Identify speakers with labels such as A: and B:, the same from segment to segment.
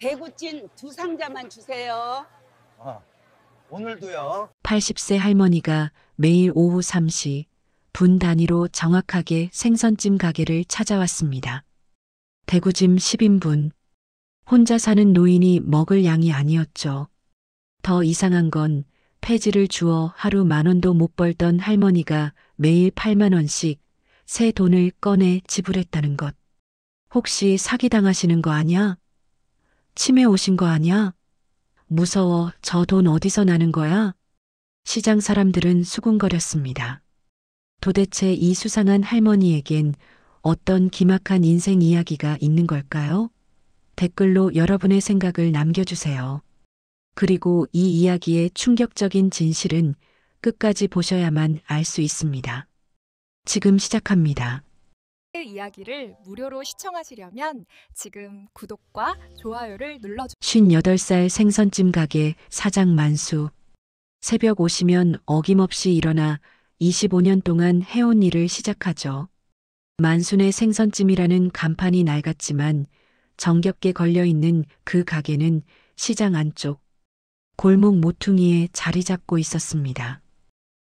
A: 대구찜 두 상자만 주세요.
B: 아, 오늘도요.
C: 80세 할머니가 매일 오후 3시 분 단위로 정확하게 생선찜 가게를 찾아왔습니다. 대구찜 10인분. 혼자 사는 노인이 먹을 양이 아니었죠. 더 이상한 건 폐지를 주어 하루 10,000원도 못 벌던 할머니가 매일 80,000원씩 새 돈을 꺼내 지불했다는 것. 혹시 사기당하시는 거 아냐? 치매 오신 거 아냐? 무서워, 저 돈 어디서 나는 거야? 시장 사람들은 수군거렸습니다. 도대체 이 수상한 할머니에겐 어떤 기막한 인생 이야기가 있는 걸까요? 댓글로 여러분의 생각을 남겨주세요. 그리고 이 이야기의 충격적인 진실은 끝까지 보셔야만 알 수 있습니다. 지금 시작합니다.
D: 이야기를 무료로 시청하시려면 지금 구독과 좋아요를 눌러주세요.
C: 58살 생선찜 가게 사장 만수. 새벽 오시면 어김없이 일어나 25년 동안 해온 일을 시작하죠. 만순의 생선찜이라는 간판이 낡았지만 정겹게 걸려있는 그 가게는 시장 안쪽 골목 모퉁이에 자리 잡고 있었습니다.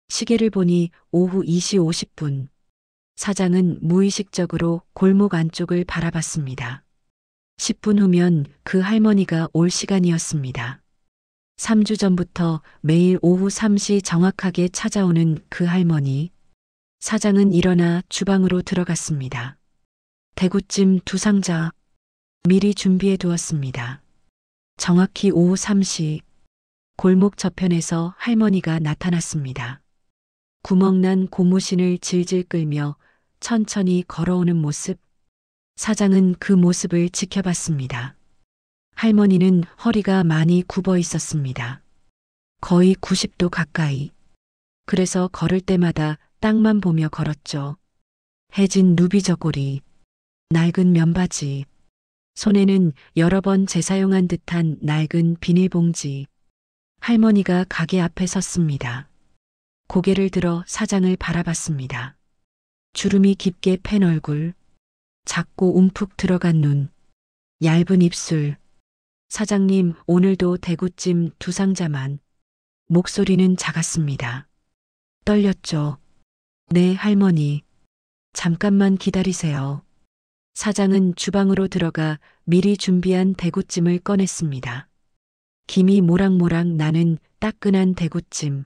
C: 시계를 보니 오후 2시 50분. 사장은 무의식적으로 골목 안쪽을 바라봤습니다. 10분 후면 그 할머니가 올 시간이었습니다. 3주 전부터 매일 오후 3시 정확하게 찾아오는 그 할머니. 사장은 일어나 주방으로 들어갔습니다. 대구찜 두 상자 미리 준비해 두었습니다. 정확히 오후 3시 골목 저편에서 할머니가 나타났습니다. 구멍난 고무신을 질질 끌며 천천히 걸어오는 모습. 사장은 그 모습을 지켜봤습니다. 할머니는 허리가 많이 굽어 있었습니다. 거의 90도 가까이. 그래서 걸을 때마다 땅만 보며 걸었죠. 해진 누비 저고리, 낡은 면바지, 손에는 여러 번 재사용한 듯한 낡은 비닐봉지. 할머니가 가게 앞에 섰습니다. 고개를 들어 사장을 바라봤습니다. 주름이 깊게 팬 얼굴, 작고 움푹 들어간 눈, 얇은 입술. 사장님, 오늘도 대구찜 두 상자만. 목소리는 작았습니다. 떨렸죠. 네, 할머니. 잠깐만 기다리세요. 사장은 주방으로 들어가 미리 준비한 대구찜을 꺼냈습니다. 김이 모락모락 나는 따끈한 대구찜.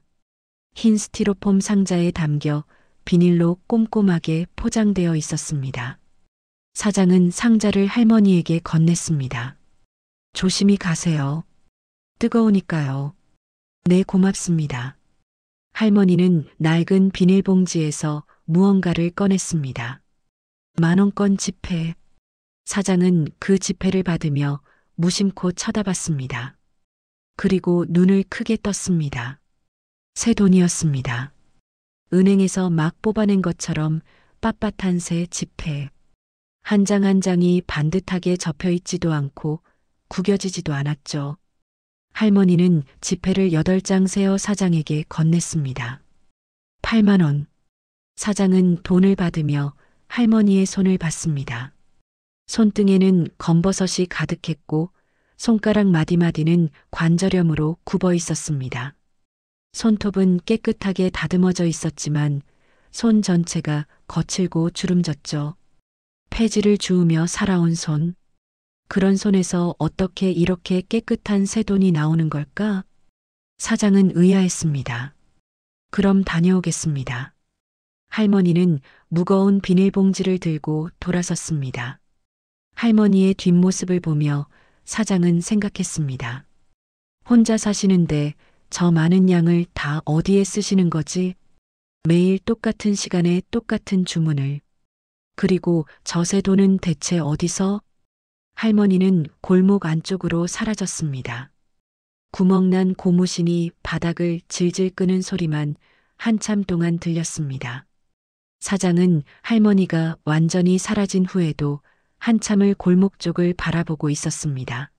C: 흰 스티로폼 상자에 담겨 비닐로 꼼꼼하게 포장되어 있었습니다. 사장은 상자를 할머니에게 건넸습니다. 조심히 가세요. 뜨거우니까요. 네, 고맙습니다. 할머니는 낡은 비닐봉지에서 무언가를 꺼냈습니다. 10,000원권 지폐. 사장은 그 지폐를 받으며 무심코 쳐다봤습니다. 그리고 눈을 크게 떴습니다. 새 돈이었습니다. 은행에서 막 뽑아낸 것처럼 빳빳한 새 지폐. 한 장 한 장이 반듯하게 접혀 있지도 않고 구겨지지도 않았죠. 할머니는 지폐를 8장 세어 사장에게 건넸습니다. 80,000원. 사장은 돈을 받으며 할머니의 손을 봤습니다. 손등에는 검버섯이 가득했고 손가락 마디마디는 관절염으로 굽어 있었습니다. 손톱은 깨끗하게 다듬어져 있었지만 손 전체가 거칠고 주름졌죠. 폐지를 주우며 살아온 손. 그런 손에서 어떻게 이렇게 깨끗한 새 돈이 나오는 걸까? 사장은 의아했습니다. 그럼 다녀오겠습니다. 할머니는 무거운 비닐봉지를 들고 돌아섰습니다. 할머니의 뒷모습을 보며 사장은 생각했습니다. 혼자 사시는데 저 많은 양을 다 어디에 쓰시는 거지? 매일 똑같은 시간에 똑같은 주문을. 그리고 저 새 돈은 대체 어디서? 할머니는 골목 안쪽으로 사라졌습니다. 구멍난 고무신이 바닥을 질질 끄는 소리만 한참 동안 들렸습니다. 사장은 할머니가 완전히 사라진 후에도 한참을 골목 쪽을 바라보고 있었습니다.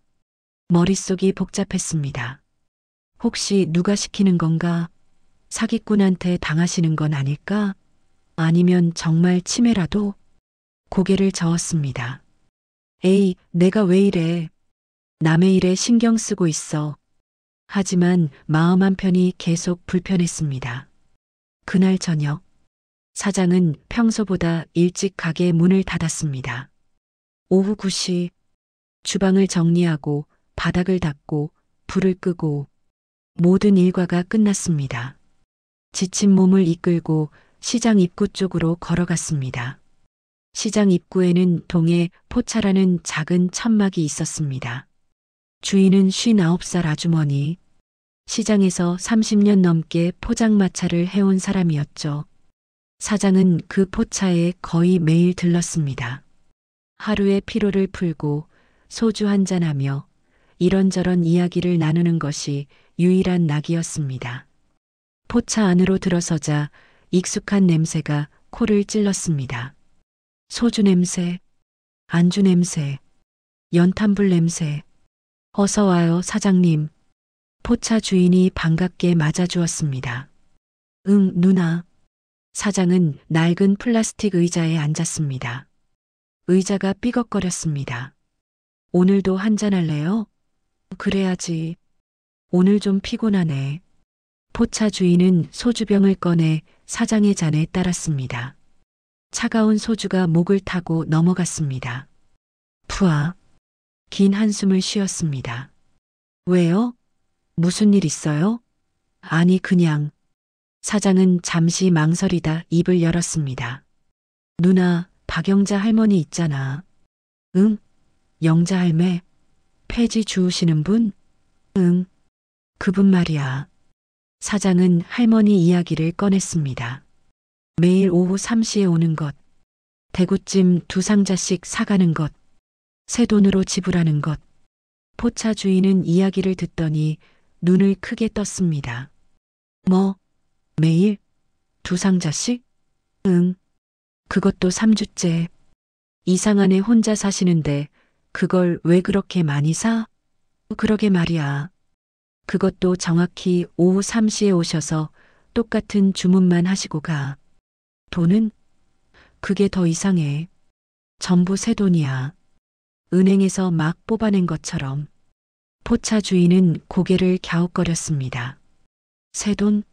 C: 머릿속이 복잡했습니다. 혹시 누가 시키는 건가? 사기꾼한테 당하시는 건 아닐까? 아니면 정말 치매라도? 고개를 저었습니다. 에이, 내가 왜 이래? 남의 일에 신경 쓰고 있어. 하지만 마음 한편이 계속 불편했습니다. 그날 저녁, 사장은 평소보다 일찍 가게 문을 닫았습니다. 오후 9시, 주방을 정리하고 바닥을 닦고 불을 끄고 모든 일과가 끝났습니다. 지친 몸을 이끌고 시장 입구 쪽으로 걸어갔습니다. 시장 입구에는 동해 포차라는 작은 천막이 있었습니다. 주인은 59살 아주머니, 시장에서 30년 넘게 포장마차를 해온 사람이었죠. 사장은 그 포차에 거의 매일 들렀습니다. 하루의 피로를 풀고 소주 한잔하며 이런저런 이야기를 나누는 것이 유일한 낙이었습니다. 포차 안으로 들어서자 익숙한 냄새가 코를 찔렀습니다. 소주 냄새, 안주 냄새, 연탄불 냄새. 어서 와요, 사장님. 포차 주인이 반갑게 맞아주었습니다. 응, 누나. 사장은 낡은 플라스틱 의자에 앉았습니다. 의자가 삐걱거렸습니다. 오늘도 한잔할래요? 그래야지. 오늘 좀 피곤하네. 포차 주인은 소주병을 꺼내 사장의 잔에 따랐습니다. 차가운 소주가 목을 타고 넘어갔습니다. 푸아. 긴 한숨을 쉬었습니다. 왜요? 무슨 일 있어요? 아니, 그냥. 사장은 잠시 망설이다 입을 열었습니다. 누나, 박영자 할머니 있잖아. 응? 영자 할매? 폐지 주우시는 분? 응. 그분 말이야. 사장은 할머니 이야기를 꺼냈습니다. 매일 오후 3시에 오는 것, 대구찜 2상자씩 사가는 것, 새 돈으로 지불하는 것. 포차 주인은 이야기를 듣더니 눈을 크게 떴습니다. 뭐, 매일 2상자씩? 응. 그것도 3주째. 이상 안에 혼자 사시는데 그걸 왜 그렇게 많이 사? 그러게 말이야. 그것도 정확히 오후 3시에 오셔서 똑같은 주문만 하시고 가. 돈은? 그게 더 이상해. 전부 새 돈이야. 은행에서 막 뽑아낸 것처럼. 포차 주인은 고개를 갸웃거렸습니다. 새 돈?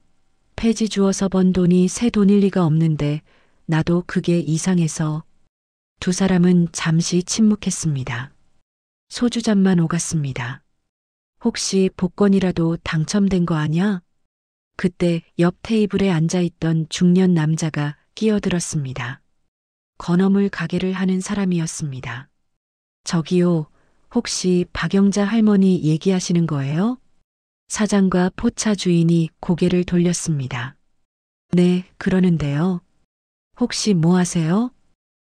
C: 폐지 주어서 번 돈이 새 돈일 리가 없는데 나도 그게 이상해서. 두 사람은 잠시 침묵했습니다. 소주잔만 오갔습니다. 혹시 복권이라도 당첨된 거 아냐? 그때 옆 테이블에 앉아있던 중년 남자가 끼어들었습니다. 건어물 가게를 하는 사람이었습니다. 저기요, 혹시 박영자 할머니 얘기하시는 거예요? 사장과 포차 주인이 고개를 돌렸습니다. 네, 그러는데요. 혹시 뭐 하세요?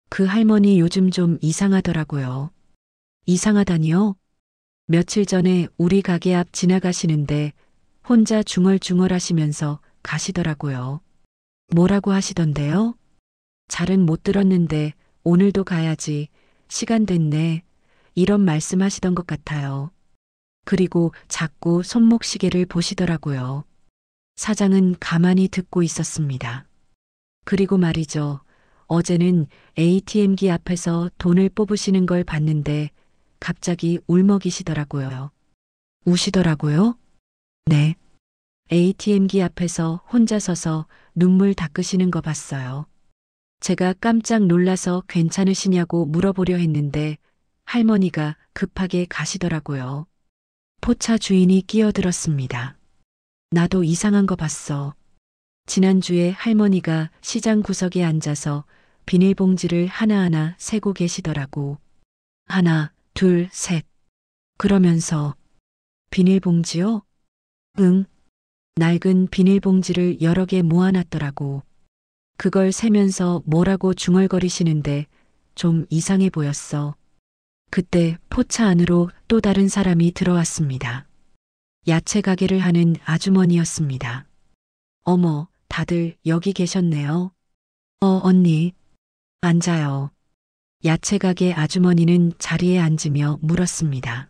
C: 그 할머니 요즘 좀 이상하더라고요. 이상하다니요? 며칠 전에 우리 가게 앞 지나가시는데 혼자 중얼중얼 하시면서 가시더라고요. 뭐라고 하시던데요? 잘은 못 들었는데 오늘도 가야지. 시간 됐네. 이런 말씀 하시던 것 같아요. 그리고 자꾸 손목시계를 보시더라고요. 사장은 가만히 듣고 있었습니다. 그리고 말이죠. 어제는 ATM기 앞에서 돈을 뽑으시는 걸 봤는데 갑자기 울먹이시더라고요. 우시더라고요? 네. ATM기 앞에서 혼자 서서 눈물 닦으시는 거 봤어요. 제가 깜짝 놀라서 괜찮으시냐고 물어보려 했는데 할머니가 급하게 가시더라고요. 포차 주인이 끼어들었습니다. 나도 이상한 거 봤어. 지난주에 할머니가 시장 구석에 앉아서 비닐봉지를 하나하나 세고 계시더라고. 하나, 둘, 셋. 그러면서 비닐봉지요? 응. 낡은 비닐봉지를 여러 개 모아놨더라고. 그걸 세면서 뭐라고 중얼거리시는데 좀 이상해 보였어. 그때 포차 안으로 또 다른 사람이 들어왔습니다. 야채 가게를 하는 아주머니였습니다. 어머, 다들 여기 계셨네요. 언니. 앉아요. 야채 가게 아주머니는 자리에 앉으며 물었습니다.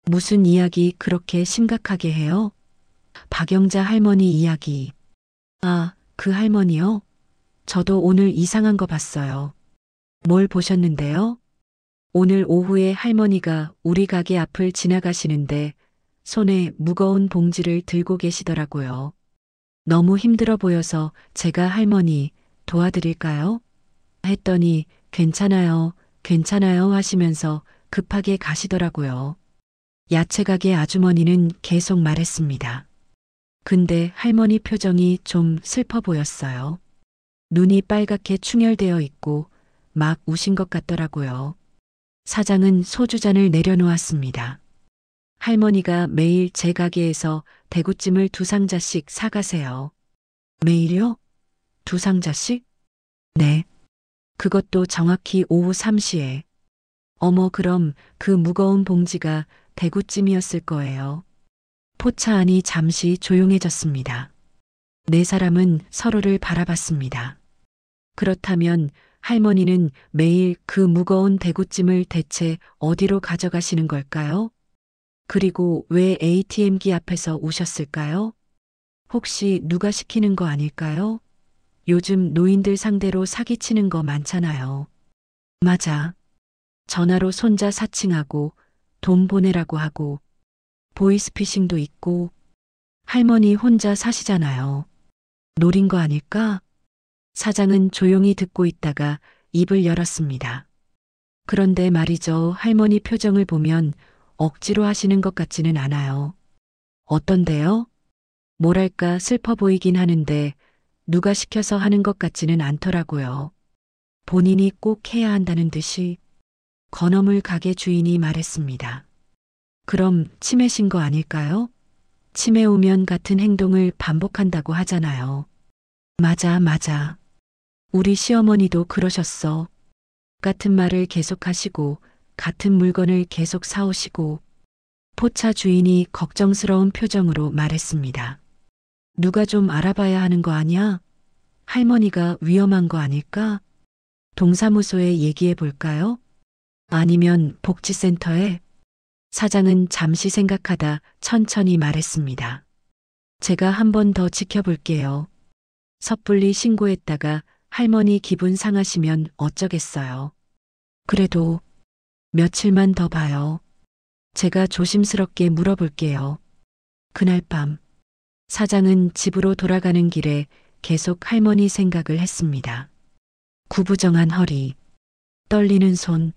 C: 무슨 이야기 그렇게 심각하게 해요? 박영자 할머니 이야기. 아, 그 할머니요? 저도 오늘 이상한 거 봤어요. 뭘 보셨는데요? 오늘 오후에 할머니가 우리 가게 앞을 지나가시는데 손에 무거운 봉지를 들고 계시더라고요. 너무 힘들어 보여서 제가 할머니 도와드릴까요? 했더니 괜찮아요, 괜찮아요 하시면서 급하게 가시더라고요. 야채 가게 아주머니는 계속 말했습니다. 근데 할머니 표정이 좀 슬퍼 보였어요. 눈이 빨갛게 충혈되어 있고 막 우신 것 같더라고요. 사장은 소주잔을 내려놓았습니다. 할머니가 매일 제 가게에서 대구찜을 2상자씩 사가세요. 매일요? 2상자씩? 네. 그것도 정확히 오후 3시에. 어머, 그럼 그 무거운 봉지가 대구찜이었을 거예요. 포차 안이 잠시 조용해졌습니다. 네 사람은 서로를 바라봤습니다. 그렇다면 할머니는 매일 그 무거운 대구찜을 대체 어디로 가져가시는 걸까요? 그리고 왜 ATM기 앞에서 우셨을까요? 혹시 누가 시키는 거 아닐까요? 요즘 노인들 상대로 사기치는 거 많잖아요. 맞아. 전화로 손자 사칭하고 돈 보내라고 하고 보이스피싱도 있고 할머니 혼자 사시잖아요. 노린 거 아닐까? 사장은 조용히 듣고 있다가 입을 열었습니다. 그런데 말이죠. 할머니 표정을 보면 억지로 하시는 것 같지는 않아요. 어떤데요? 뭐랄까 슬퍼 보이긴 하는데 누가 시켜서 하는 것 같지는 않더라고요. 본인이 꼭 해야 한다는 듯이 건어물 가게 주인이 말했습니다. 그럼 치매신 거 아닐까요? 치매 오면 같은 행동을 반복한다고 하잖아요. 맞아. 우리 시어머니도 그러셨어. 같은 말을 계속하시고 같은 물건을 계속 사오시고. 포차 주인이 걱정스러운 표정으로 말했습니다. 누가 좀 알아봐야 하는 거 아니야? 할머니가 위험한 거 아닐까? 동사무소에 얘기해 볼까요? 아니면 복지센터에? 사장은 잠시 생각하다 천천히 말했습니다. 제가 한 번 더 지켜볼게요. 섣불리 신고했다가 할머니 기분 상하시면 어쩌겠어요. 그래도 며칠만 더 봐요. 제가 조심스럽게 물어볼게요. 그날 밤 사장은 집으로 돌아가는 길에 계속 할머니 생각을 했습니다. 구부정한 허리, 떨리는 손,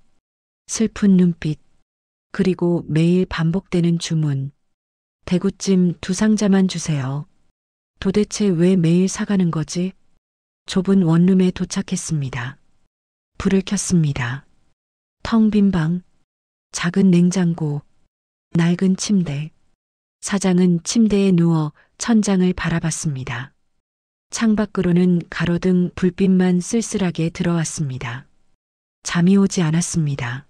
C: 슬픈 눈빛, 그리고 매일 반복되는 주문. 대구찜 2상자만 주세요. 도대체 왜 매일 사가는 거지? 좁은 원룸에 도착했습니다. 불을 켰습니다. 텅 빈 방, 작은 냉장고, 낡은 침대. 사장은 침대에 누워 천장을 바라봤습니다. 창밖으로는 가로등 불빛만 쓸쓸하게 들어왔습니다. 잠이 오지 않았습니다.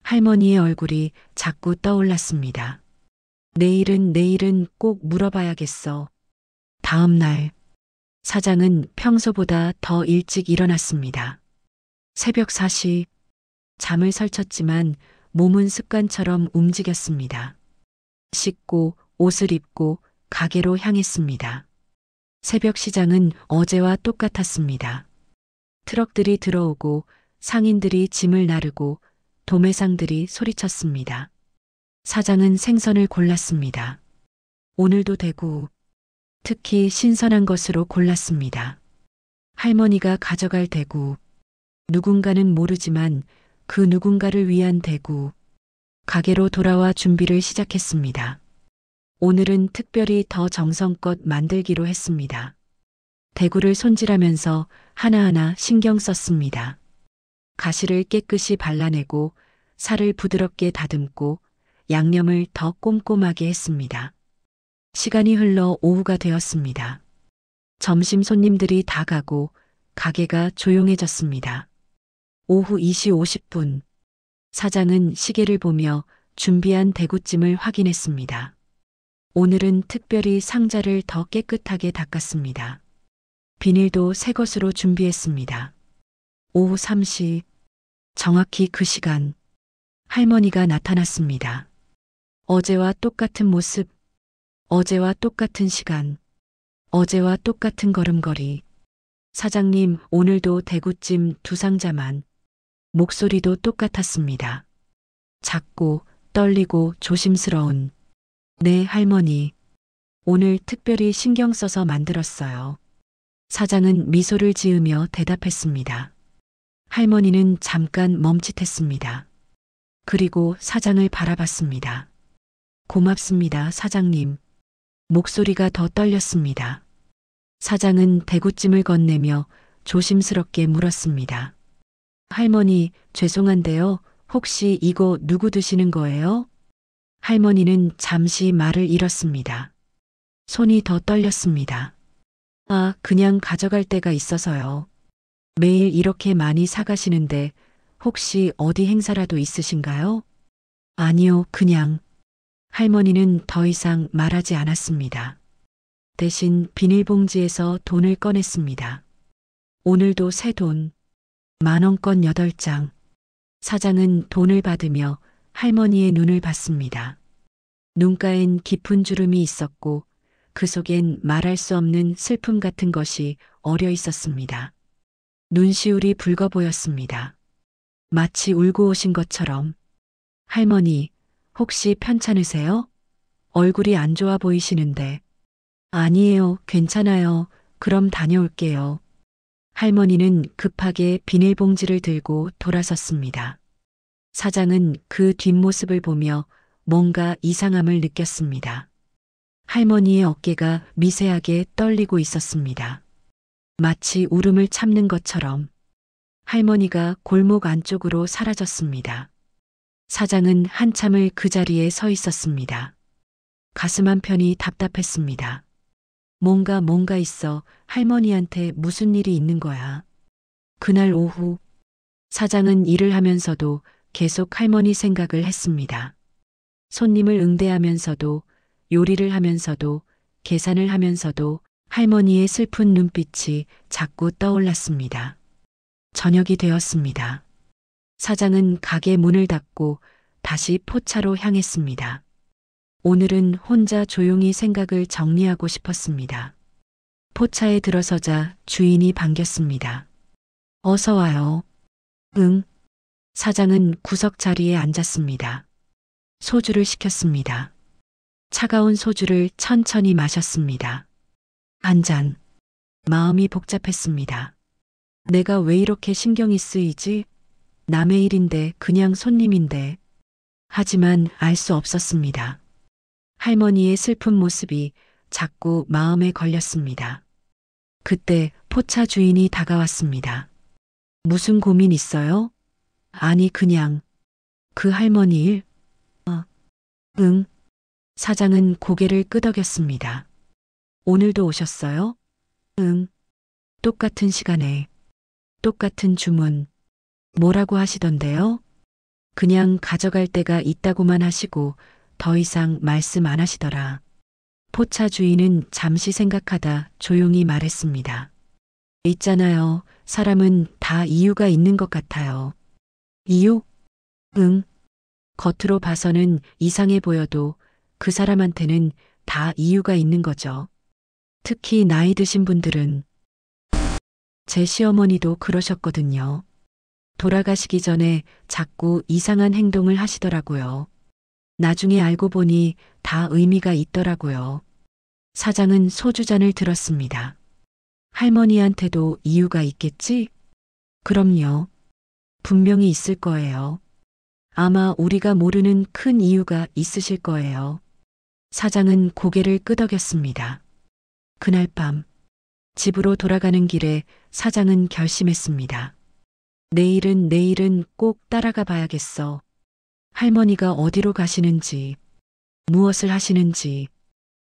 C: 할머니의 얼굴이 자꾸 떠올랐습니다. 내일은 꼭 물어봐야겠어. 다음 날, 사장은 평소보다 더 일찍 일어났습니다. 새벽 4시, 잠을 설쳤지만 몸은 습관처럼 움직였습니다. 씻고 옷을 입고 가게로 향했습니다. 새벽 시장은 어제와 똑같았습니다. 트럭들이 들어오고 상인들이 짐을 나르고 도매상들이 소리쳤습니다. 사장은 생선을 골랐습니다. 오늘도 대구, 특히 신선한 것으로 골랐습니다. 할머니가 가져갈 대구, 누군가는 모르지만 그 누군가를 위한 대구. 가게로 돌아와 준비를 시작했습니다. 오늘은 특별히 더 정성껏 만들기로 했습니다. 대구를 손질하면서 하나하나 신경 썼습니다. 가시를 깨끗이 발라내고 살을 부드럽게 다듬고 양념을 더 꼼꼼하게 했습니다. 시간이 흘러 오후가 되었습니다. 점심 손님들이 다 가고 가게가 조용해졌습니다. 오후 2시 50분. 사장은 시계를 보며 준비한 대구찜을 확인했습니다. 오늘은 특별히 상자를 더 깨끗하게 닦았습니다. 비닐도 새 것으로 준비했습니다. 오후 3시, 정확히 그 시간, 할머니가 나타났습니다. 어제와 똑같은 모습, 어제와 똑같은 시간, 어제와 똑같은 걸음걸이. 사장님, 오늘도 대구찜 2상자만. 목소리도 똑같았습니다. 작고 떨리고 조심스러운 네, 할머니. 오늘 특별히 신경 써서 만들었어요. 사장은 미소를 지으며 대답했습니다. 할머니는 잠깐 멈칫했습니다. 그리고 사장을 바라봤습니다. 고맙습니다, 사장님. 목소리가 더 떨렸습니다. 사장은 대구찜을 건네며 조심스럽게 물었습니다. 할머니, 죄송한데요. 혹시 이거 누구 드시는 거예요? 할머니는 잠시 말을 잃었습니다. 손이 더 떨렸습니다. 아, 그냥 가져갈 때가 있어서요. 매일 이렇게 많이 사가시는데 혹시 어디 행사라도 있으신가요? 아니요, 그냥. 할머니는 더 이상 말하지 않았습니다. 대신 비닐봉지에서 돈을 꺼냈습니다. 오늘도 새 돈. 10,000원권 8장. 사장은 돈을 받으며 할머니의 눈을 봤습니다. 눈가엔 깊은 주름이 있었고 그 속엔 말할 수 없는 슬픔 같은 것이 어려 있었습니다. 눈시울이 붉어 보였습니다. 마치 울고 오신 것처럼. 할머니, 혹시 편찮으세요? 얼굴이 안 좋아 보이시는데. 아니에요, 괜찮아요. 그럼 다녀올게요. 할머니는 급하게 비닐봉지를 들고 돌아섰습니다. 사장은 그 뒷모습을 보며 뭔가 이상함을 느꼈습니다. 할머니의 어깨가 미세하게 떨리고 있었습니다. 마치 울음을 참는 것처럼. 할머니가 골목 안쪽으로 사라졌습니다. 사장은 한참을 그 자리에 서 있었습니다. 가슴 한편이 답답했습니다. 뭔가 있어. 할머니한테 무슨 일이 있는 거야. 그날 오후 사장은 일을 하면서도 계속 할머니 생각을 했습니다. 손님을 응대하면서도 요리를 하면서도 계산을 하면서도 할머니의 슬픈 눈빛이 자꾸 떠올랐습니다. 저녁이 되었습니다. 사장은 가게 문을 닫고 다시 포차로 향했습니다. 오늘은 혼자 조용히 생각을 정리하고 싶었습니다. 포차에 들어서자 주인이 반겼습니다. 어서 와요. 응. 사장은 구석 자리에 앉았습니다. 소주를 시켰습니다. 차가운 소주를 천천히 마셨습니다. 한 잔. 마음이 복잡했습니다. 내가 왜 이렇게 신경이 쓰이지? 남의 일인데 그냥 손님인데. 하지만 알 수 없었습니다. 할머니의 슬픈 모습이 자꾸 마음에 걸렸습니다. 그때 포차 주인이 다가왔습니다. 무슨 고민 있어요? 아니, 그냥. 그 할머니 일? 응. 사장은 고개를 끄덕였습니다. 오늘도 오셨어요? 응. 똑같은 시간에. 똑같은 주문. 뭐라고 하시던데요? 그냥 가져갈 때가 있다고만 하시고 더 이상 말씀 안 하시더라. 포차 주인은 잠시 생각하다 조용히 말했습니다. 있잖아요. 사람은 다 이유가 있는 것 같아요. 이유? 응. 겉으로 봐서는 이상해 보여도 그 사람한테는 다 이유가 있는 거죠. 특히 나이 드신 분들은. 제 시어머니도 그러셨거든요. 돌아가시기 전에 자꾸 이상한 행동을 하시더라고요. 나중에 알고 보니 다 의미가 있더라고요. 사장은 소주잔을 들었습니다. 할머니한테도 이유가 있겠지? 그럼요. 분명히 있을 거예요. 아마 우리가 모르는 큰 이유가 있으실 거예요. 사장은 고개를 끄덕였습니다. 그날 밤, 집으로 돌아가는 길에 사장은 결심했습니다. 내일은 꼭 따라가 봐야겠어. 할머니가 어디로 가시는지, 무엇을 하시는지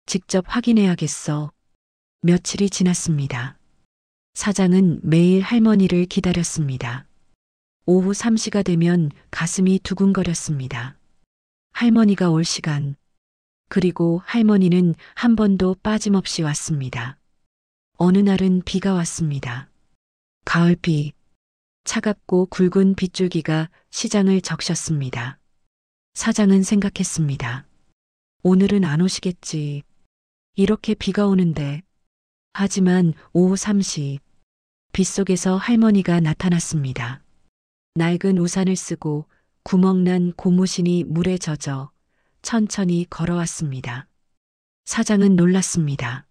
C: 직접 확인해야겠어. 며칠이 지났습니다. 사장은 매일 할머니를 기다렸습니다. 오후 3시가 되면 가슴이 두근거렸습니다. 할머니가 올 시간. 그리고 할머니는 한 번도 빠짐없이 왔습니다. 어느 날은 비가 왔습니다. 가을비. 차갑고 굵은 빗줄기가 시장을 적셨습니다. 사장은 생각했습니다. 오늘은 안 오시겠지. 이렇게 비가 오는데. 하지만 오후 3시 빗속에서 할머니가 나타났습니다. 낡은 우산을 쓰고 구멍난 고무신이 물에 젖어 천천히 걸어왔습니다. 사장은 놀랐습니다.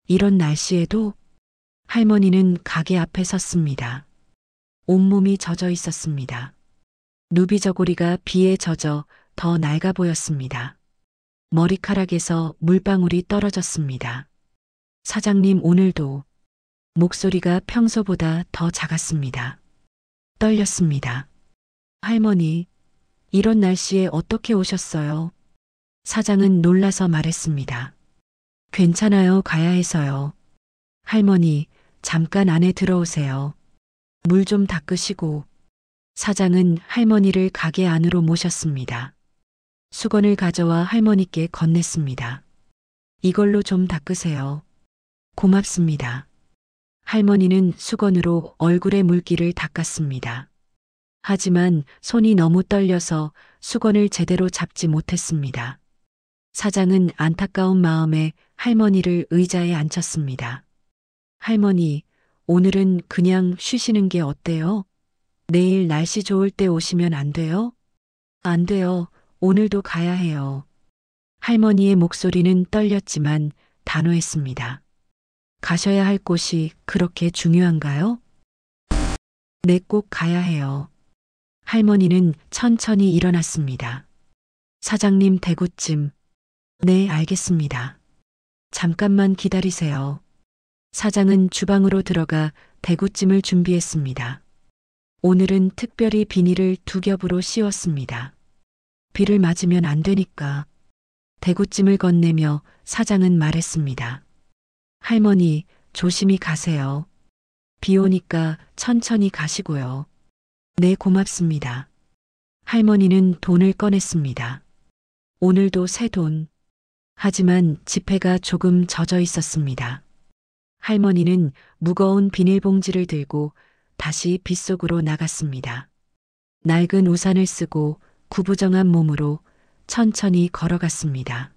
C: 이런 날씨에도 할머니는 가게 앞에 섰습니다. 온몸이 젖어 있었습니다. 누비저고리가 비에 젖어 더 낡아 보였습니다. 머리카락에서 물방울이 떨어졌습니다. 사장님 오늘도 목소리가 평소보다 더 작았습니다. 떨렸습니다. 할머니, 이런 날씨에 어떻게 오셨어요? 사장은 놀라서 말했습니다. 괜찮아요, 가야 해서요. 할머니, 잠깐 안에 들어오세요. 물 좀 닦으시고. 사장은 할머니를 가게 안으로 모셨습니다. 수건을 가져와 할머니께 건넸습니다. 이걸로 좀 닦으세요. 고맙습니다. 할머니는 수건으로 얼굴의 물기를 닦았습니다. 하지만 손이 너무 떨려서 수건을 제대로 잡지 못했습니다. 사장은 안타까운 마음에 할머니를 의자에 앉혔습니다. 할머니, 오늘은 그냥 쉬시는 게 어때요? 내일 날씨 좋을 때 오시면 안 돼요? 안 돼요. 오늘도 가야 해요. 할머니의 목소리는 떨렸지만 단호했습니다. 가셔야 할 곳이 그렇게 중요한가요? 네, 꼭 가야 해요. 할머니는 천천히 일어났습니다. 사장님 대구찜. 네, 알겠습니다. 잠깐만 기다리세요. 사장은 주방으로 들어가 대구찜을 준비했습니다. 오늘은 특별히 비닐을 2겹으로 씌웠습니다. 비를 맞으면 안 되니까. 대구찜을 건네며 사장은 말했습니다. 할머니, 조심히 가세요. 비 오니까 천천히 가시고요. 네, 고맙습니다. 할머니는 돈을 꺼냈습니다. 오늘도 새 돈. 하지만 지폐가 조금 젖어 있었습니다. 할머니는 무거운 비닐봉지를 들고 다시 빗속으로 나갔습니다. 낡은 우산을 쓰고 구부정한 몸으로 천천히 걸어갔습니다.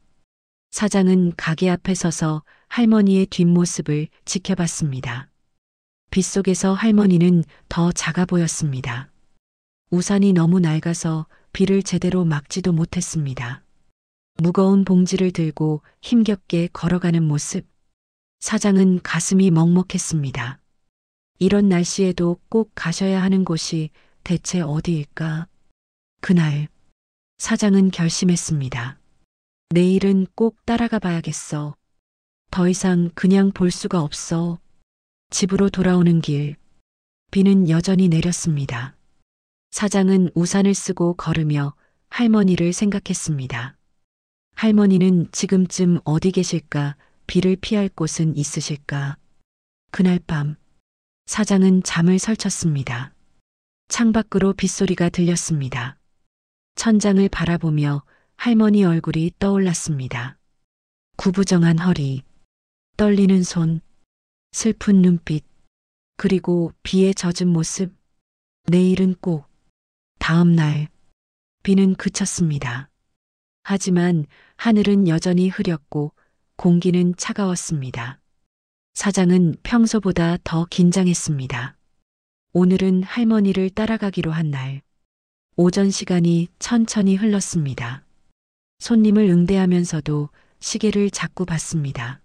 C: 사장은 가게 앞에 서서 할머니의 뒷모습을 지켜봤습니다. 빗속에서 할머니는 더 작아 보였습니다. 우산이 너무 낡아서 비를 제대로 막지도 못했습니다. 무거운 봉지를 들고 힘겹게 걸어가는 모습. 사장은 가슴이 먹먹했습니다. 이런 날씨에도 꼭 가셔야 하는 곳이 대체 어디일까? 그날 사장은 결심했습니다. 내일은 꼭 따라가 봐야겠어. 더 이상 그냥 볼 수가 없어. 집으로 돌아오는 길, 비는 여전히 내렸습니다. 사장은 우산을 쓰고 걸으며 할머니를 생각했습니다. 할머니는 지금쯤 어디 계실까? 비를 피할 곳은 있으실까? 그날 밤, 사장은 잠을 설쳤습니다. 창밖으로 빗소리가 들렸습니다. 천장을 바라보며 할머니 얼굴이 떠올랐습니다. 구부정한 허리, 떨리는 손, 슬픈 눈빛, 그리고 비에 젖은 모습. 내일은 꼭. 다음 날, 비는 그쳤습니다. 하지만 하늘은 여전히 흐렸고 공기는 차가웠습니다. 사장은 평소보다 더 긴장했습니다. 오늘은 할머니를 따라가기로 한 날. 오전 시간이 천천히 흘렀습니다. 손님을 응대하면서도 시계를 자꾸 봤습니다.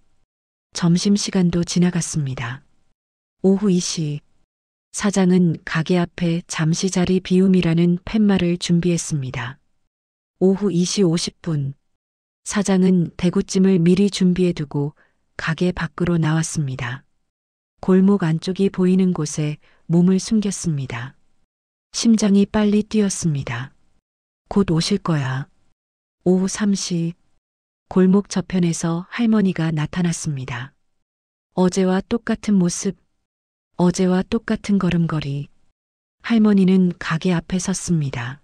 C: 점심시간도 지나갔습니다. 오후 2시, 사장은 가게 앞에 잠시 자리 비움이라는 팻말을 준비했습니다. 오후 2시 50분, 사장은 대구찜을 미리 준비해두고 가게 밖으로 나왔습니다. 골목 안쪽이 보이는 곳에 몸을 숨겼습니다. 심장이 빨리 뛰었습니다. 곧 오실 거야. 오후 3시, 골목 저편에서 할머니가 나타났습니다. 어제와 똑같은 모습, 어제와 똑같은 걸음걸이. 할머니는 가게 앞에 섰습니다.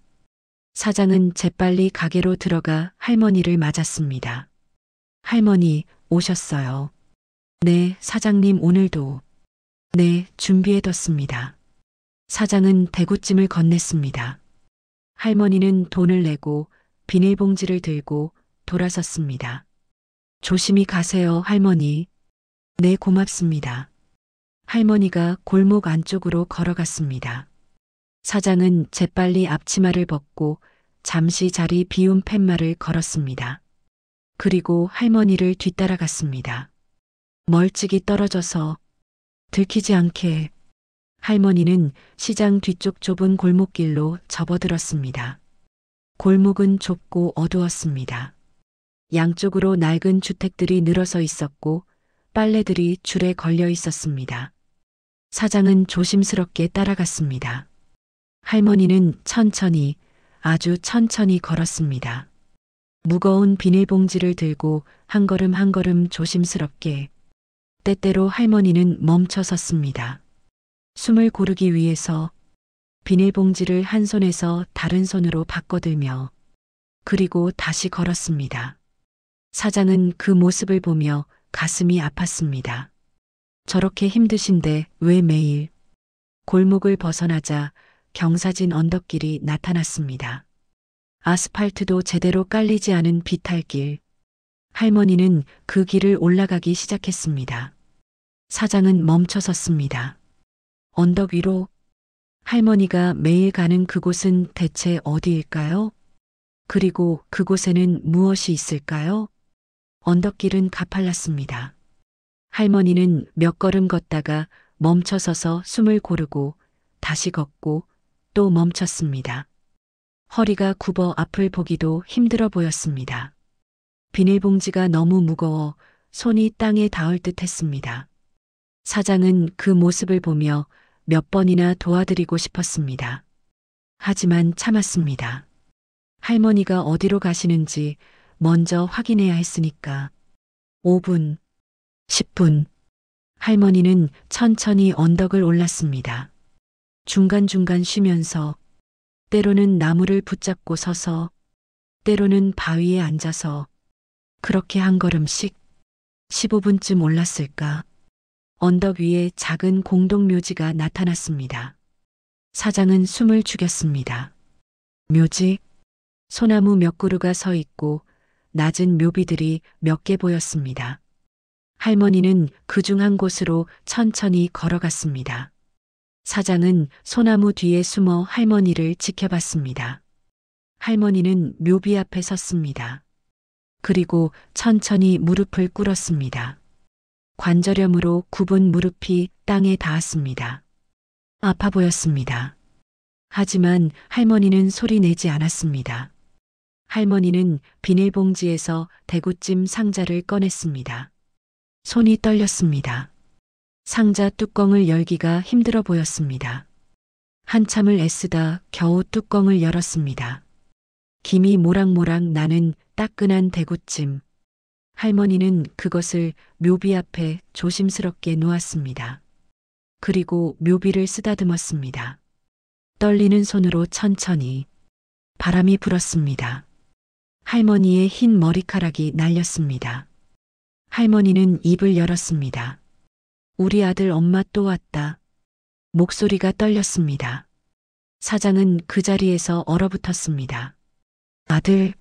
C: 사장은 재빨리 가게로 들어가 할머니를 맞았습니다. 할머니, 오셨어요. 네, 사장님 오늘도. 네, 준비해뒀습니다. 사장은 대구찜을 건넸습니다. 할머니는 돈을 내고 비닐봉지를 들고 돌아섰습니다. 조심히 가세요, 할머니. 네, 고맙습니다. 할머니가 골목 안쪽으로 걸어갔습니다. 사장은 재빨리 앞치마를 벗고 잠시 자리 비운 팻말을 걸었습니다. 그리고 할머니를 뒤따라갔습니다. 멀찍이 떨어져서 들키지 않게. 할머니는 시장 뒤쪽 좁은 골목길로 접어들었습니다. 골목은 좁고 어두웠습니다. 양쪽으로 낡은 주택들이 늘어서 있었고 빨래들이 줄에 걸려 있었습니다. 사장은 조심스럽게 따라갔습니다. 할머니는 천천히, 아주 천천히 걸었습니다. 무거운 비닐봉지를 들고 한 걸음 한 걸음 조심스럽게. 때때로 할머니는 멈춰 섰습니다. 숨을 고르기 위해서 비닐봉지를 한 손에서 다른 손으로 바꿔들며 그리고 다시 걸었습니다. 사장은 그 모습을 보며 가슴이 아팠습니다. 저렇게 힘드신데 왜 매일. 골목을 벗어나자 경사진 언덕길이 나타났습니다. 아스팔트도 제대로 깔리지 않은 비탈길. 할머니는 그 길을 올라가기 시작했습니다. 사장은 멈춰 섰습니다. 언덕 위로. 할머니가 매일 가는 그곳은 대체 어디일까요? 그리고 그곳에는 무엇이 있을까요? 언덕길은 가팔랐습니다. 할머니는 몇 걸음 걷다가 멈춰 서서 숨을 고르고 다시 걷고 또 멈췄습니다. 허리가 굽어 앞을 보기도 힘들어 보였습니다. 비닐봉지가 너무 무거워 손이 땅에 닿을 듯 했습니다. 사장은 그 모습을 보며 몇 번이나 도와드리고 싶었습니다. 하지만 참았습니다. 할머니가 어디로 가시는지 먼저 확인해야 했으니까. 5분, 10분. 할머니는 천천히 언덕을 올랐습니다. 중간중간 쉬면서 때로는 나무를 붙잡고 서서 때로는 바위에 앉아서 그렇게 한 걸음씩 15분쯤 올랐을까. 언덕 위에 작은 공동묘지가 나타났습니다. 사장은 숨을 죽였습니다. 묘지, 소나무 몇 그루가 서 있고 낮은 묘비들이 몇 개 보였습니다. 할머니는 그중 한 곳으로 천천히 걸어갔습니다. 사장은 소나무 뒤에 숨어 할머니를 지켜봤습니다. 할머니는 묘비 앞에 섰습니다. 그리고 천천히 무릎을 꿇었습니다. 관절염으로 굽은 무릎이 땅에 닿았습니다. 아파 보였습니다. 하지만 할머니는 소리 내지 않았습니다. 할머니는 비닐봉지에서 대구찜 상자를 꺼냈습니다. 손이 떨렸습니다. 상자 뚜껑을 열기가 힘들어 보였습니다. 한참을 애쓰다 겨우 뚜껑을 열었습니다. 김이 모락모락 나는 따끈한 대구찜. 할머니는 그것을 묘비 앞에 조심스럽게 놓았습니다. 그리고 묘비를 쓰다듬었습니다. 떨리는 손으로 천천히. 바람이 불었습니다. 할머니의 흰 머리카락이 날렸습니다. 할머니는 입을 열었습니다. 우리 아들 엄마 또 왔다. 목소리가 떨렸습니다. 사장은 그 자리에서 얼어붙었습니다. 아들.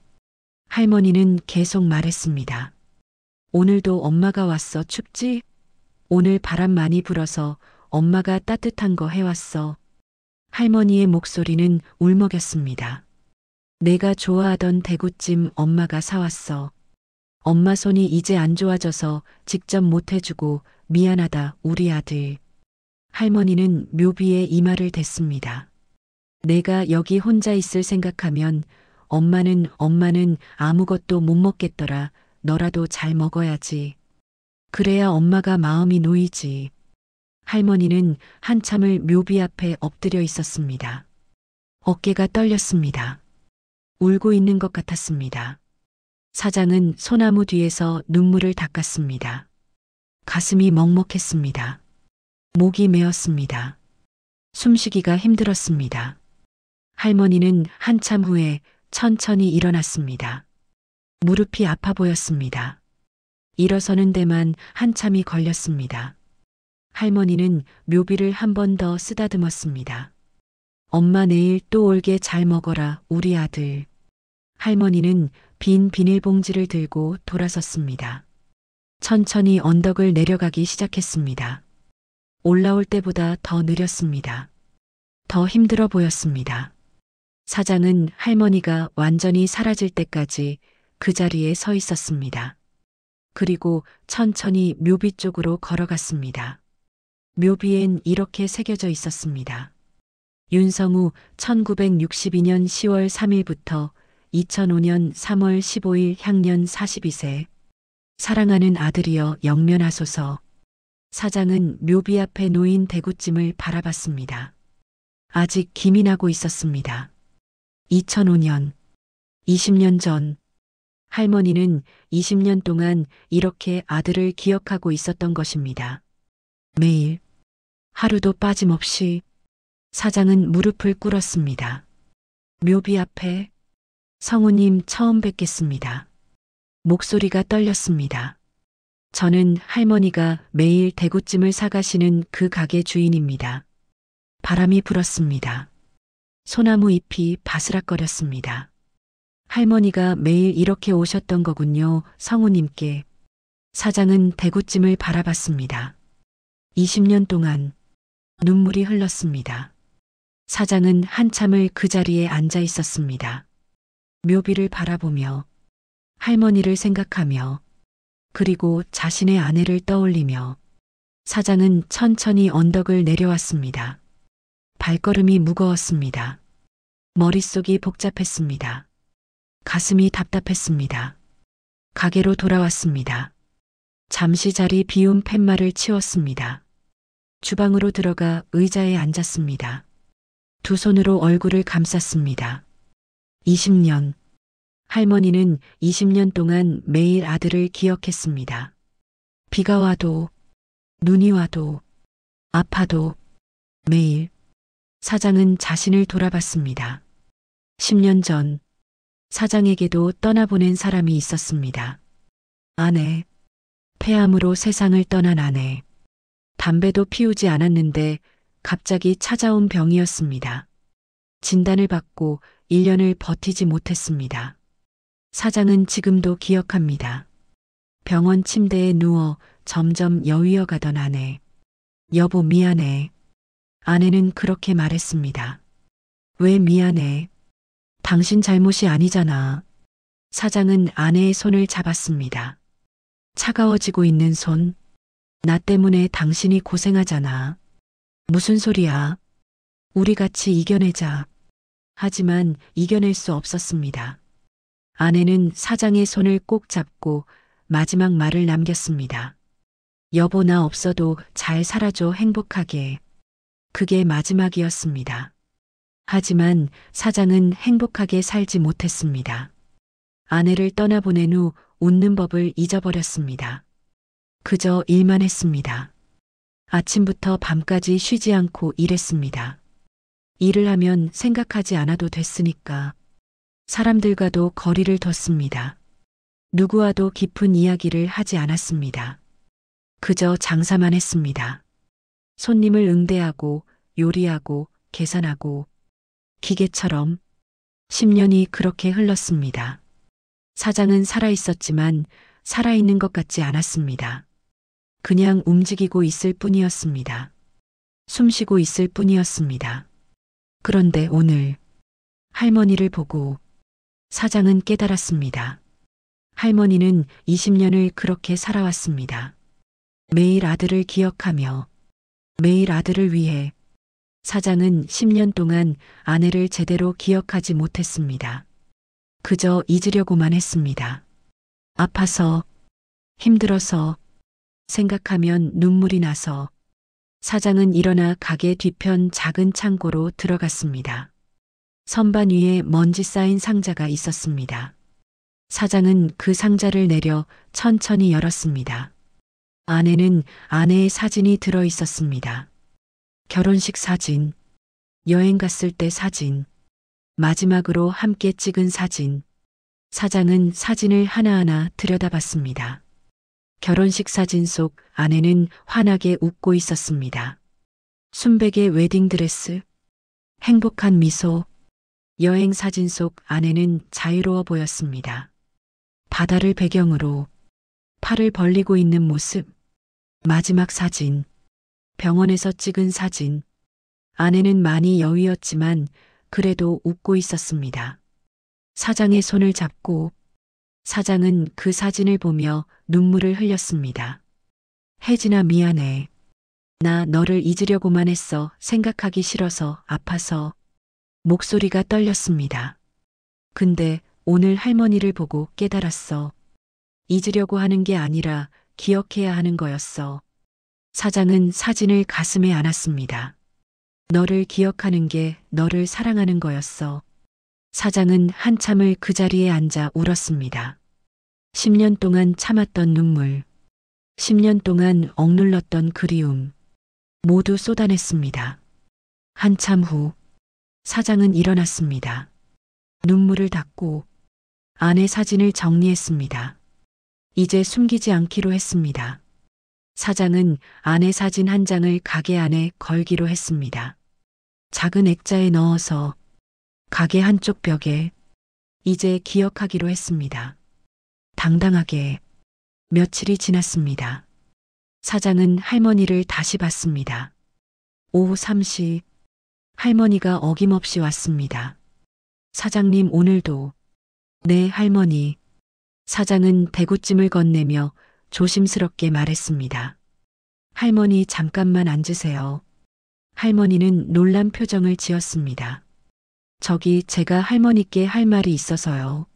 C: 할머니는 계속 말했습니다. 오늘도 엄마가 왔어. 춥지? 오늘 바람 많이 불어서 엄마가 따뜻한 거 해왔어. 할머니의 목소리는 울먹였습니다. 내가 좋아하던 대구찜 엄마가 사왔어. 엄마 손이 이제 안 좋아져서 직접 못 해주고 미안하다 우리 아들. 할머니는 묘비에 이마를 댔습니다. 내가 여기 혼자 있을 생각하면 엄마는 아무것도 못 먹겠더라. 너라도 잘 먹어야지. 그래야 엄마가 마음이 놓이지. 할머니는 한참을 묘비 앞에 엎드려 있었습니다. 어깨가 떨렸습니다. 울고 있는 것 같았습니다. 사장은 소나무 뒤에서 눈물을 닦았습니다. 가슴이 먹먹했습니다. 목이 메었습니다. 숨쉬기가 힘들었습니다. 할머니는 한참 후에 천천히 일어났습니다. 무릎이 아파 보였습니다. 일어서는 데만 한참이 걸렸습니다. 할머니는 묘비를 한 번 더 쓰다듬었습니다. 엄마 내일 또 올게 잘 먹어라 우리 아들. 할머니는 빈 비닐봉지를 들고 돌아섰습니다. 천천히 언덕을 내려가기 시작했습니다. 올라올 때보다 더 느렸습니다. 더 힘들어 보였습니다. 사장은 할머니가 완전히 사라질 때까지 그 자리에 서 있었습니다. 그리고 천천히 묘비 쪽으로 걸어갔습니다. 묘비엔 이렇게 새겨져 있었습니다. 윤성우 1962년 10월 3일부터 2005년 3월 15일 향년 42세. 사랑하는 아들이여 영면하소서. 사장은 묘비 앞에 놓인 대구찜을 바라봤습니다. 아직 김이 나고 있었습니다. 2005년, 20년 전, 할머니는 20년 동안 이렇게 아들을 기억하고 있었던 것입니다. 매일, 하루도 빠짐없이 사장은 무릎을 꿇었습니다. 묘비 앞에 성우님 처음 뵙겠습니다. 목소리가 떨렸습니다. 저는 할머니가 매일 대구찜을 사가시는 그 가게 주인입니다. 바람이 불었습니다. 소나무 잎이 바스락거렸습니다. 할머니가 매일 이렇게 오셨던 거군요, 성우님께. 사장은 대구찜을 바라봤습니다. 20년 동안 눈물이 흘렀습니다. 사장은 한참을 그 자리에 앉아 있었습니다. 묘비를 바라보며 할머니를 생각하며 그리고 자신의 아내를 떠올리며 사장은 천천히 언덕을 내려왔습니다. 발걸음이 무거웠습니다. 머릿속이 복잡했습니다. 가슴이 답답했습니다. 가게로 돌아왔습니다. 잠시 자리 비운 팻말을 치웠습니다. 주방으로 들어가 의자에 앉았습니다. 두 손으로 얼굴을 감쌌습니다. 20년. 할머니는 20년 동안 매일 아들을 기억했습니다. 비가 와도, 눈이 와도, 아파도, 매일. 사장은 자신을 돌아봤습니다. 10년 전, 사장에게도 떠나보낸 사람이 있었습니다. 아내. 폐암으로 세상을 떠난 아내. 담배도 피우지 않았는데 갑자기 찾아온 병이었습니다. 진단을 받고 1년을 버티지 못했습니다. 사장은 지금도 기억합니다. 병원 침대에 누워 점점 여위어 가던 아내. 여보 미안해. 아내는 그렇게 말했습니다. 왜 미안해? 당신 잘못이 아니잖아. 사장은 아내의 손을 잡았습니다. 차가워지고 있는 손. 나 때문에 당신이 고생하잖아. 무슨 소리야? 우리 같이 이겨내자. 하지만 이겨낼 수 없었습니다. 아내는 사장의 손을 꼭 잡고 마지막 말을 남겼습니다. 여보 나 없어도 잘 살아줘 행복하게. 그게 마지막이었습니다. 하지만 사장은 행복하게 살지 못했습니다. 아내를 떠나보낸 후 웃는 법을 잊어버렸습니다. 그저 일만 했습니다. 아침부터 밤까지 쉬지 않고 일했습니다. 일을 하면 생각하지 않아도 됐으니까. 사람들과도 거리를 뒀습니다. 누구와도 깊은 이야기를 하지 않았습니다. 그저 장사만 했습니다. 손님을 응대하고 요리하고 계산하고 기계처럼 10년이 그렇게 흘렀습니다. 사장은 살아있었지만 살아있는 것 같지 않았습니다. 그냥 움직이고 있을 뿐이었습니다. 숨쉬고 있을 뿐이었습니다. 그런데 오늘 할머니를 보고 사장은 깨달았습니다. 할머니는 20년을 그렇게 살아왔습니다. 매일 아들을 기억하며 매일 아들을 위해. 사장은 10년 동안 아내를 제대로 기억하지 못했습니다. 그저 잊으려고만 했습니다. 아파서, 힘들어서, 생각하면 눈물이 나서. 사장은 일어나 가게 뒤편 작은 창고로 들어갔습니다. 선반 위에 먼지 쌓인 상자가 있었습니다. 사장은 그 상자를 내려 천천히 열었습니다. 안에는 아내의 사진이 들어 있었습니다. 결혼식 사진, 여행 갔을 때 사진, 마지막으로 함께 찍은 사진. 사장은 사진을 하나하나 들여다봤습니다. 결혼식 사진 속 아내는 환하게 웃고 있었습니다. 순백의 웨딩드레스, 행복한 미소. 여행 사진 속 아내는 자유로워 보였습니다. 바다를 배경으로 팔을 벌리고 있는 모습. 마지막 사진, 병원에서 찍은 사진. 아내는 많이 여위었지만 그래도 웃고 있었습니다. 사장의 손을 잡고 사장은 그 사진을 보며 눈물을 흘렸습니다. 혜진아 미안해. 나 너를 잊으려고만 했어. 생각하기 싫어서 아파서. 목소리가 떨렸습니다. 근데 오늘 할머니를 보고 깨달았어. 잊으려고 하는 게 아니라 기억해야 하는 거였어. 사장은 사진을 가슴에 안았습니다. 너를 기억하는 게 너를 사랑하는 거였어. 사장은 한참을 그 자리에 앉아 울었습니다. 10년 동안 참았던 눈물, 10년 동안 억눌렀던 그리움, 모두 쏟아냈습니다. 한참 후, 사장은 일어났습니다. 눈물을 닦고 아내 사진을 정리했습니다. 이제 숨기지 않기로 했습니다. 사장은 아내 사진 한 장을 가게 안에 걸기로 했습니다. 작은 액자에 넣어서 가게 한쪽 벽에 이제 기억하기로 했습니다. 당당하게 며칠이 지났습니다. 사장은 할머니를 다시 봤습니다. 오후 3시 할머니가 어김없이 왔습니다. 사장님 오늘도. 네 할머니. 사장은 대구찜을 건네며 조심스럽게 말했습니다. 할머니 잠깐만 앉으세요. 할머니는 놀란 표정을 지었습니다. 저기 제가 할머니께 할 말이 있어서요.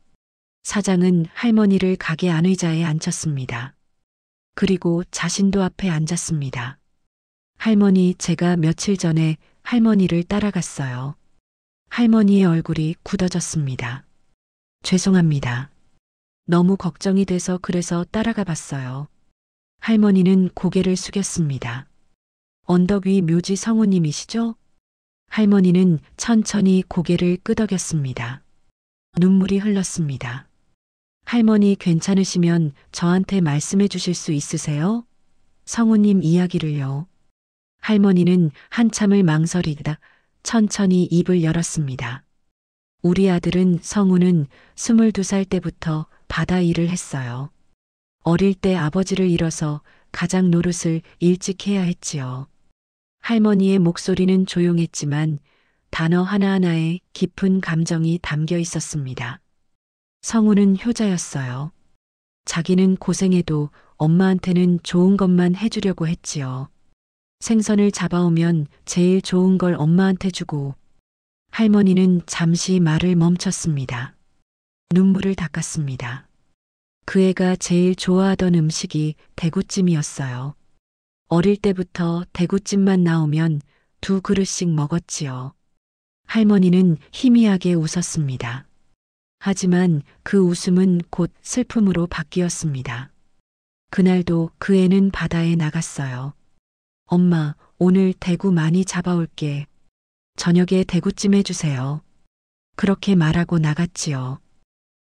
C: 사장은 할머니를 가게 안의자에 앉혔습니다. 그리고 자신도 앞에 앉았습니다. 할머니 제가 며칠 전에 할머니를 따라갔어요. 할머니의 얼굴이 굳어졌습니다. 죄송합니다. 너무 걱정이 돼서 그래서 따라가 봤어요. 할머니는 고개를 숙였습니다. 언덕 위 묘지 성우님이시죠? 할머니는 천천히 고개를 끄덕였습니다. 눈물이 흘렀습니다. 할머니 괜찮으시면 저한테 말씀해 주실 수 있으세요? 성우님 이야기를요. 할머니는 한참을 망설이다 천천히 입을 열었습니다. 우리 아들은 성우는 22살 때부터 바다 일을 했어요. 어릴 때 아버지를 잃어서 가장 노릇을 일찍 해야 했지요. 할머니의 목소리는 조용했지만 단어 하나하나에 깊은 감정이 담겨 있었습니다. 성우는 효자였어요. 자기는 고생해도 엄마한테는 좋은 것만 해주려고 했지요. 생선을 잡아오면 제일 좋은 걸 엄마한테 주고. 할머니는 잠시 말을 멈췄습니다. 눈물을 닦았습니다. 그 애가 제일 좋아하던 음식이 대구찜이었어요. 어릴 때부터 대구찜만 나오면 2그릇씩 먹었지요. 할머니는 희미하게 웃었습니다. 하지만 그 웃음은 곧 슬픔으로 바뀌었습니다. 그날도 그 애는 바다에 나갔어요. 엄마, 오늘 대구 많이 잡아올게. 저녁에 대구찜 해주세요. 그렇게 말하고 나갔지요.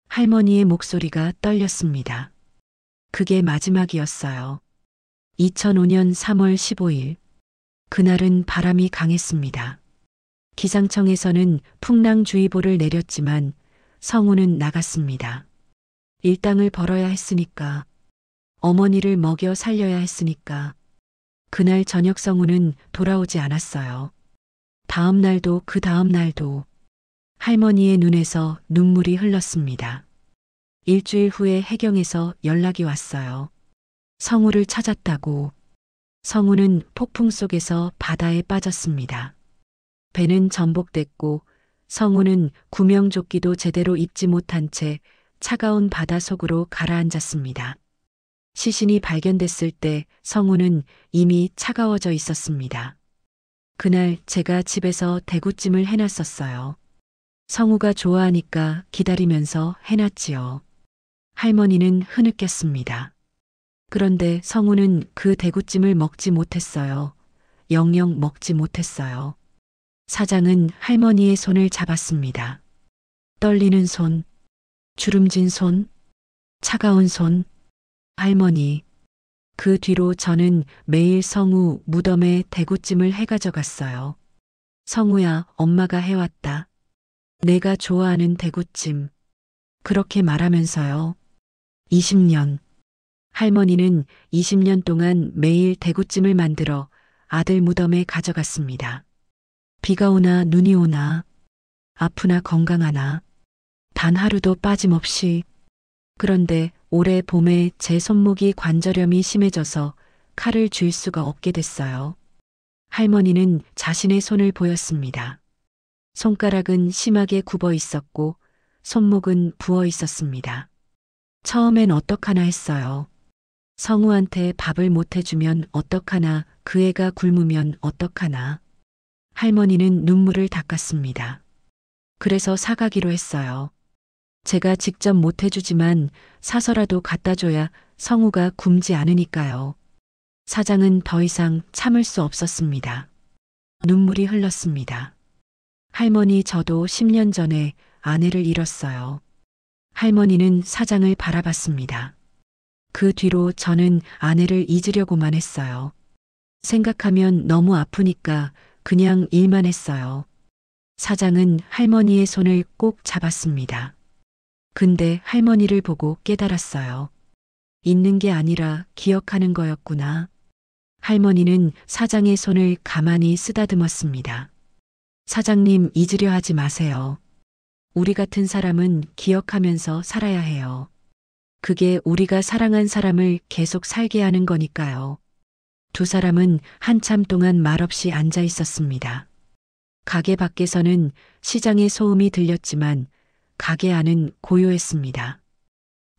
C: 할머니의 목소리가 떨렸습니다. 그게 마지막이었어요. 2005년 3월 15일. 그날은 바람이 강했습니다. 기상청에서는 풍랑주의보를 내렸지만 성우는 나갔습니다. 일당을 벌어야 했으니까. 어머니를 먹여 살려야 했으니까. 그날 저녁 성우는 돌아오지 않았어요. 다음 날도 그 다음 날도 할머니의 눈에서 눈물이 흘렀습니다. 일주일 후에 해경에서 연락이 왔어요. 성우를 찾았다고. 성우는 폭풍 속에서 바다에 빠졌습니다. 배는 전복됐고 성우는 구명조끼도 제대로 입지 못한 채 차가운 바다 속으로 가라앉았습니다. 시신이 발견됐을 때 성우는 이미 차가워져 있었습니다. 그날 제가 집에서 대구찜을 해놨었어요. 성우가 좋아하니까 기다리면서 해놨지요. 할머니는 흐느꼈습니다. 그런데 성우는 그 대구찜을 먹지 못했어요. 영영 먹지 못했어요. 사장은 할머니의 손을 잡았습니다. 떨리는 손, 주름진 손, 차가운 손. 할머니. 그 뒤로 저는 매일 성우 무덤에 대구찜을 해가져갔어요. 성우야, 엄마가 해왔다. 내가 좋아하는 대구찜. 그렇게 말하면서요. 20년. 할머니는 20년 동안 매일 대구찜을 만들어 아들 무덤에 가져갔습니다. 비가 오나 눈이 오나 아프나 건강하나 단 하루도 빠짐없이. 그런데 올해 봄에 제 손목이 관절염이 심해져서 칼을 쥘 수가 없게 됐어요. 할머니는 자신의 손을 보였습니다. 손가락은 심하게 굽어 있었고 손목은 부어 있었습니다. 처음엔 어떡하나 했어요. 성우한테 밥을 못 해주면 어떡하나, 그 애가 굶으면 어떡하나. 할머니는 눈물을 닦았습니다. 그래서 사가기로 했어요. 제가 직접 못 해주지만 사서라도 갖다 줘야 성우가 굶지 않으니까요. 사장은 더 이상 참을 수 없었습니다. 눈물이 흘렀습니다. 할머니, 저도 10년 전에 아내를 잃었어요. 할머니는 사장을 바라봤습니다. 그 뒤로 저는 아내를 잊으려고만 했어요. 생각하면 너무 아프니까 그냥 일만 했어요. 사장은 할머니의 손을 꼭 잡았습니다. 근데 할머니를 보고 깨달았어요. 잊는 게 아니라 기억하는 거였구나. 할머니는 사장의 손을 가만히 쓰다듬었습니다. 사장님, 잊으려 하지 마세요. 우리 같은 사람은 기억하면서 살아야 해요. 그게 우리가 사랑한 사람을 계속 살게 하는 거니까요. 두 사람은 한참 동안 말없이 앉아 있었습니다. 가게 밖에서는 시장의 소음이 들렸지만 가게 안은 고요했습니다.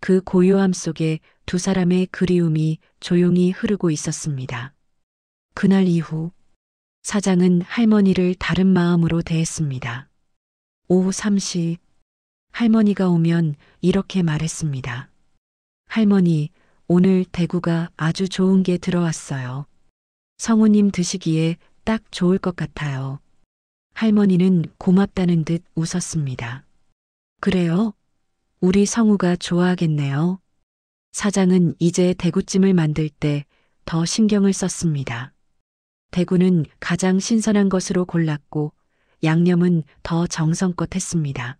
C: 그 고요함 속에 두 사람의 그리움이 조용히 흐르고 있었습니다. 그날 이후 사장은 할머니를 다른 마음으로 대했습니다. 오후 3시 할머니가 오면 이렇게 말했습니다. 할머니, 오늘 대구가 아주 좋은 게 들어왔어요. 성우님 드시기에 딱 좋을 것 같아요. 할머니는 고맙다는 듯 웃었습니다. 그래요? 우리 성우가 좋아하겠네요. 사장은 이제 대구찜을 만들 때 더 신경을 썼습니다. 대구는 가장 신선한 것으로 골랐고 양념은 더 정성껏 했습니다.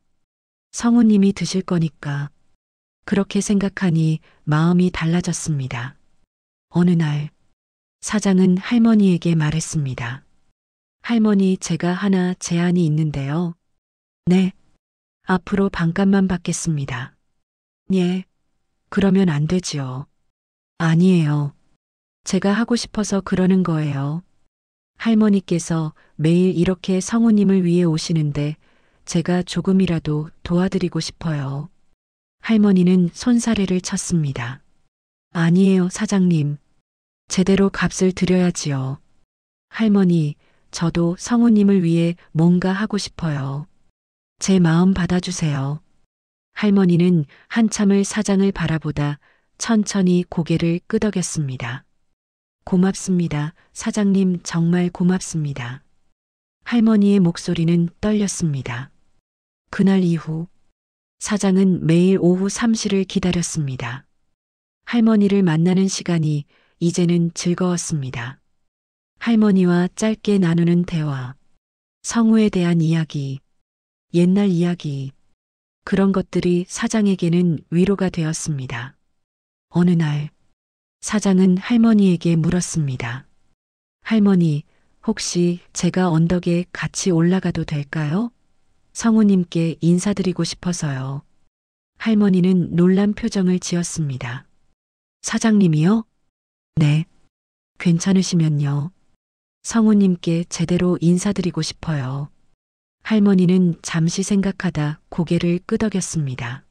C: 성우님이 드실 거니까. 그렇게 생각하니 마음이 달라졌습니다. 어느 날 사장은 할머니에게 말했습니다. 할머니, 제가 하나 제안이 있는데요. 네. 앞으로 반값만 받겠습니다. 예. 그러면 안 되지요. 아니에요. 제가 하고 싶어서 그러는 거예요. 할머니께서 매일 이렇게 성우님을 위해 오시는데 제가 조금이라도 도와드리고 싶어요. 할머니는 손사래를 쳤습니다. 아니에요, 사장님. 제대로 값을 드려야지요. 할머니, 저도 성우님을 위해 뭔가 하고 싶어요. 제 마음 받아주세요. 할머니는 한참을 사장을 바라보다 천천히 고개를 끄덕였습니다. 고맙습니다. 사장님, 정말 고맙습니다. 할머니의 목소리는 떨렸습니다. 그날 이후 사장은 매일 오후 3시를 기다렸습니다. 할머니를 만나는 시간이 이제는 즐거웠습니다. 할머니와 짧게 나누는 대화, 성우에 대한 이야기, 옛날 이야기, 그런 것들이 사장에게는 위로가 되었습니다. 어느 날 사장은 할머니에게 물었습니다. 할머니, 혹시 제가 언덕에 같이 올라가도 될까요? 성우님께 인사드리고 싶어서요. 할머니는 놀란 표정을 지었습니다. 사장님이요? 네. 괜찮으시면요. 성우님께 제대로 인사드리고 싶어요. 할머니는 잠시 생각하다 고개를 끄덕였습니다.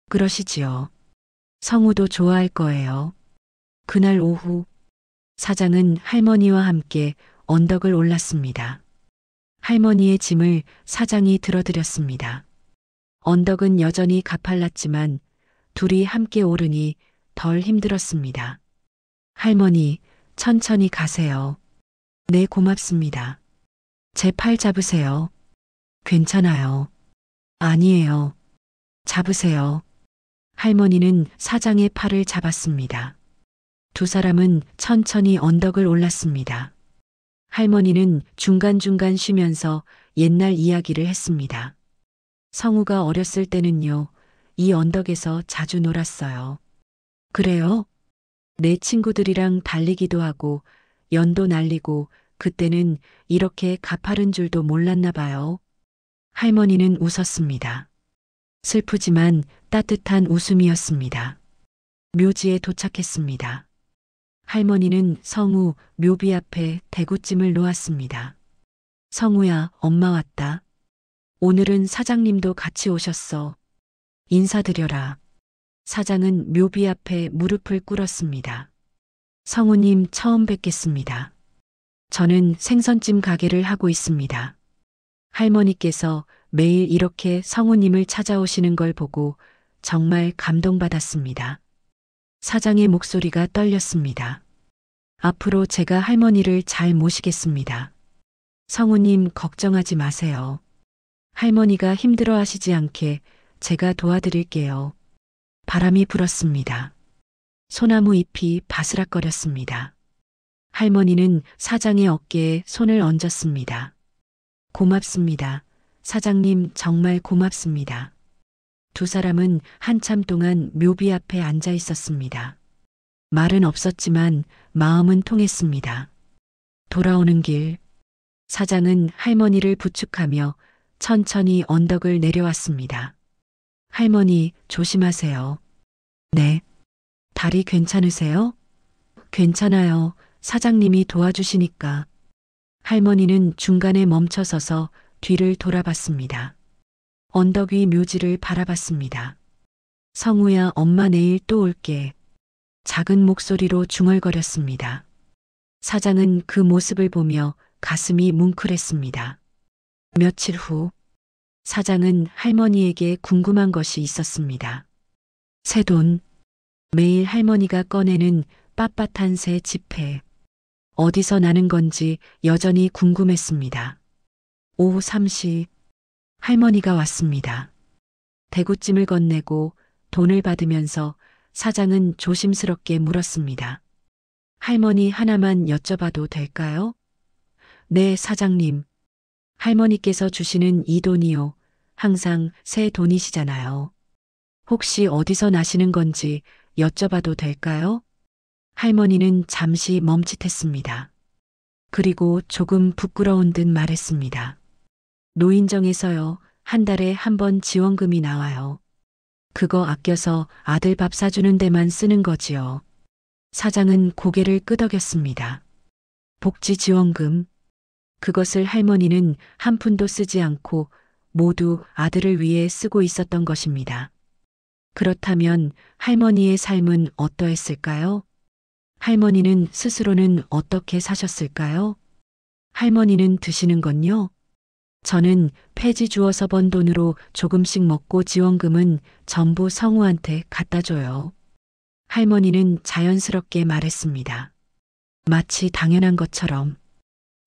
C: 그러시지요. 성우도 좋아할 거예요. 그날 오후 사장은 할머니와 함께 언덕을 올랐습니다. 할머니의 짐을 사장이 들어드렸습니다. 언덕은 여전히 가팔랐지만 둘이 함께 오르니 덜 힘들었습니다. 할머니, 천천히 가세요. 네, 고맙습니다. 제 팔 잡으세요. 괜찮아요. 아니에요. 잡으세요. 할머니는 사장의 팔을 잡았습니다. 두 사람은 천천히 언덕을 올랐습니다. 할머니는 중간중간 쉬면서 옛날 이야기를 했습니다. 성우가 어렸을 때는요, 이 언덕에서 자주 놀았어요. 그래요? 내 친구들이랑 달리기도 하고, 연도 날리고, 그때는 이렇게 가파른 줄도 몰랐나 봐요. 할머니는 웃었습니다. 슬프지만 따뜻한 웃음이었습니다. 묘지에 도착했습니다. 할머니는 성우 묘비 앞에 대구찜을 놓았습니다. 성우야, 엄마 왔다. 오늘은 사장님도 같이 오셨어. 인사드려라. 사장은 묘비 앞에 무릎을 꿇었습니다. 성우님 처음 뵙겠습니다. 저는 생선찜 가게를 하고 있습니다. 할머니께서 매일 이렇게 성우님을 찾아오시는 걸 보고 정말 감동받았습니다. 사장의 목소리가 떨렸습니다. 앞으로 제가 할머니를 잘 모시겠습니다. 성우님 걱정하지 마세요. 할머니가 힘들어 하시지 않게 제가 도와드릴게요. 바람이 불었습니다. 소나무 잎이 바스락거렸습니다. 할머니는 사장의 어깨에 손을 얹었습니다. 고맙습니다. 사장님 정말 고맙습니다. 두 사람은 한참 동안 묘비 앞에 앉아 있었습니다. 말은 없었지만 마음은 통했습니다. 돌아오는 길, 사장은 할머니를 부축하며 천천히 언덕을 내려왔습니다. 할머니, 조심하세요. 네. 다리 괜찮으세요? 괜찮아요. 사장님이 도와주시니까. 할머니는 중간에 멈춰서서 뒤를 돌아봤습니다. 언덕 위 묘지를 바라봤습니다. 성우야, 엄마 내일 또 올게. 작은 목소리로 중얼거렸습니다. 사장은 그 모습을 보며 가슴이 뭉클했습니다. 며칠 후, 사장은 할머니에게 궁금한 것이 있었습니다. 새돈, 매일 할머니가 꺼내는 빳빳한 새 지폐. 어디서 나는 건지 여전히 궁금했습니다. 오후 3시, 할머니가 왔습니다. 대구찜을 건네고 돈을 받으면서 사장은 조심스럽게 물었습니다. 할머니 하나만 여쭤봐도 될까요? 네, 사장님. 할머니께서 주시는 이 돈이요. 항상 새 돈이시잖아요. 혹시 어디서 나시는 건지 여쭤봐도 될까요? 할머니는 잠시 멈칫했습니다. 그리고 조금 부끄러운 듯 말했습니다. 노인정에서요. 한 달에 한 번 지원금이 나와요. 그거 아껴서 아들 밥 사주는 데만 쓰는 거지요. 사장은 고개를 끄덕였습니다. 복지지원금. 그것을 할머니는 한 푼도 쓰지 않고 모두 아들을 위해 쓰고 있었던 것입니다. 그렇다면 할머니의 삶은 어떠했을까요? 할머니는 스스로는 어떻게 사셨을까요? 할머니는 드시는 건요? 저는 폐지 주워서 번 돈으로 조금씩 먹고 지원금은 전부 성우한테 갖다 줘요. 할머니는 자연스럽게 말했습니다. 마치 당연한 것처럼.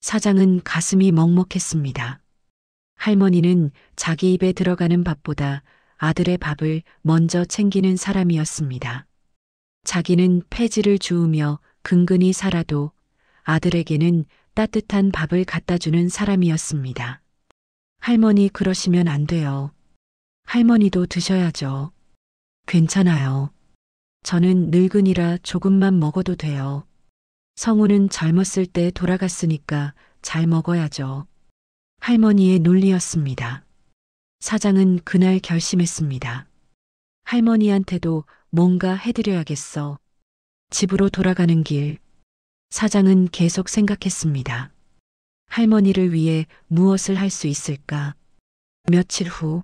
C: 사장은 가슴이 먹먹했습니다. 할머니는 자기 입에 들어가는 밥보다 아들의 밥을 먼저 챙기는 사람이었습니다. 자기는 폐지를 주우며 근근히 살아도 아들에게는 따뜻한 밥을 갖다 주는 사람이었습니다. 할머니 그러시면 안 돼요. 할머니도 드셔야죠. 괜찮아요. 저는 늙은이라 조금만 먹어도 돼요. 성우는 젊었을 때 돌아갔으니까 잘 먹어야죠. 할머니의 논리였습니다. 사장은 그날 결심했습니다. 할머니한테도 뭔가 해드려야겠어. 집으로 돌아가는 길, 사장은 계속 생각했습니다. 할머니를 위해 무엇을 할 수 있을까? 며칠 후,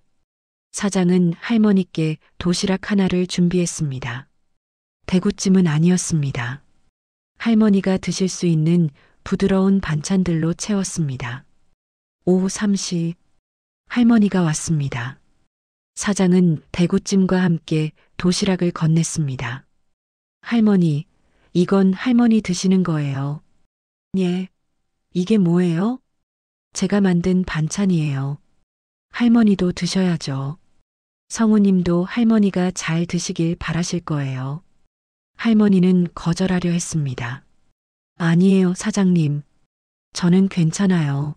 C: 사장은 할머니께 도시락 하나를 준비했습니다. 대구찜은 아니었습니다. 할머니가 드실 수 있는 부드러운 반찬들로 채웠습니다. 오후 3시, 할머니가 왔습니다. 사장은 대구찜과 함께 도시락을 건넸습니다. 할머니, 이건 할머니 드시는 거예요. 예. 이게 뭐예요? 제가 만든 반찬이에요. 할머니도 드셔야죠. 성우님도 할머니가 잘 드시길 바라실 거예요. 할머니는 거절하려 했습니다. 아니에요, 사장님. 저는 괜찮아요.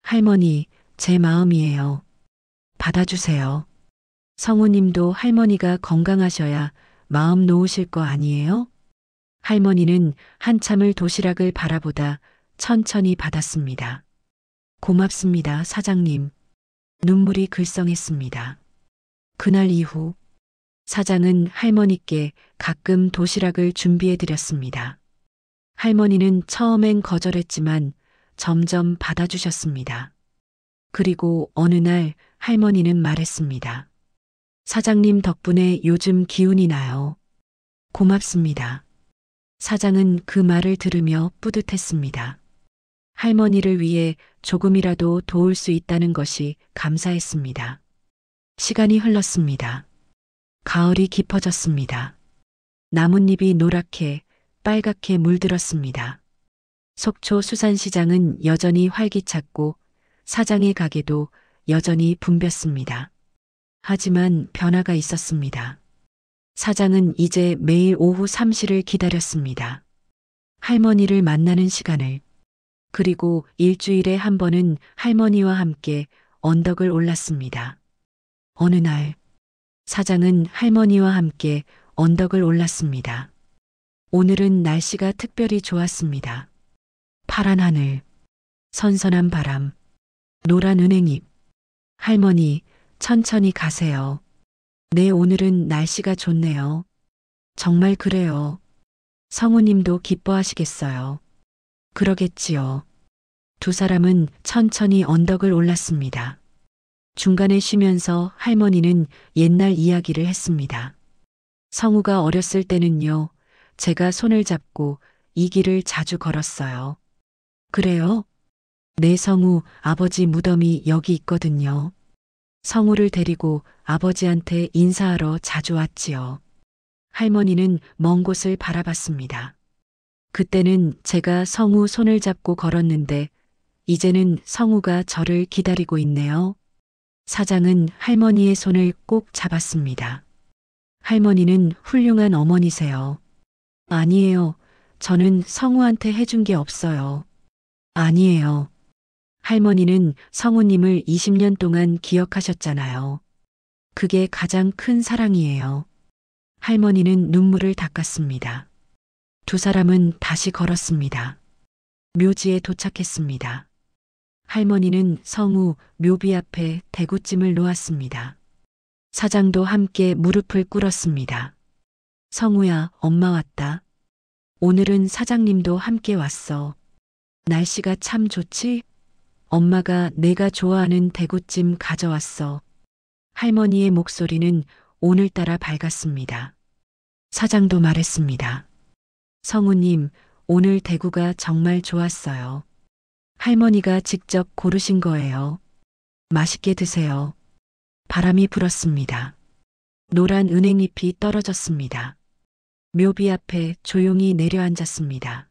C: 할머니, 제 마음이에요. 받아주세요. 성우님도 할머니가 건강하셔야 마음 놓으실 거 아니에요? 할머니는 한참을 도시락을 바라보다 천천히 받았습니다. 고맙습니다, 사장님. 눈물이 글썽했습니다. 그날 이후 사장은 할머니께 가끔 도시락을 준비해 드렸습니다. 할머니는 처음엔 거절했지만 점점 받아주셨습니다. 그리고 어느 날 할머니는 말했습니다. 사장님 덕분에 요즘 기운이 나요. 고맙습니다. 사장은 그 말을 들으며 뿌듯했습니다. 할머니를 위해 조금이라도 도울 수 있다는 것이 감사했습니다. 시간이 흘렀습니다. 가을이 깊어졌습니다. 나뭇잎이 노랗게 빨갛게 물들었습니다. 속초 수산시장은 여전히 활기찼고 사장의 가게도 여전히 붐볐습니다. 하지만 변화가 있었습니다. 사장은 이제 매일 오후 3시를 기다렸습니다. 할머니를 만나는 시간을. 그리고 일주일에 한 번은 할머니와 함께 언덕을 올랐습니다. 어느 날 사장은 할머니와 함께 언덕을 올랐습니다. 오늘은 날씨가 특별히 좋았습니다. 파란 하늘, 선선한 바람, 노란 은행잎. 할머니, 천천히 가세요. 네, 오늘은 날씨가 좋네요. 정말 그래요. 성우님도 기뻐하시겠어요. 그러겠지요. 두 사람은 천천히 언덕을 올랐습니다. 중간에 쉬면서 할머니는 옛날 이야기를 했습니다. 성우가 어렸을 때는요, 제가 손을 잡고 이 길을 자주 걸었어요. 그래요? 네, 성우, 아버지 무덤이 여기 있거든요. 성우를 데리고 아버지한테 인사하러 자주 왔지요. 할머니는 먼 곳을 바라봤습니다. 그때는 제가 성우 손을 잡고 걸었는데 이제는 성우가 저를 기다리고 있네요. 사장은 할머니의 손을 꼭 잡았습니다. 할머니는 훌륭한 어머니세요. 아니에요. 저는 성우한테 해준 게 없어요. 아니에요. 할머니는 성우님을 20년 동안 기억하셨잖아요. 그게 가장 큰 사랑이에요. 할머니는 눈물을 닦았습니다. 두 사람은 다시 걸었습니다. 묘지에 도착했습니다. 할머니는 성우 묘비 앞에 대구찜을 놓았습니다. 사장도 함께 무릎을 꿇었습니다. 성우야, 엄마 왔다. 오늘은 사장님도 함께 왔어. 날씨가 참 좋지? 엄마가 내가 좋아하는 대구찜 가져왔어. 할머니의 목소리는 오늘따라 밝았습니다. 사장도 말했습니다. 성우님, 오늘 대구가 정말 좋았어요. 할머니가 직접 고르신 거예요. 맛있게 드세요. 바람이 불었습니다. 노란 은행잎이 떨어졌습니다. 묘비 앞에 조용히 내려앉았습니다.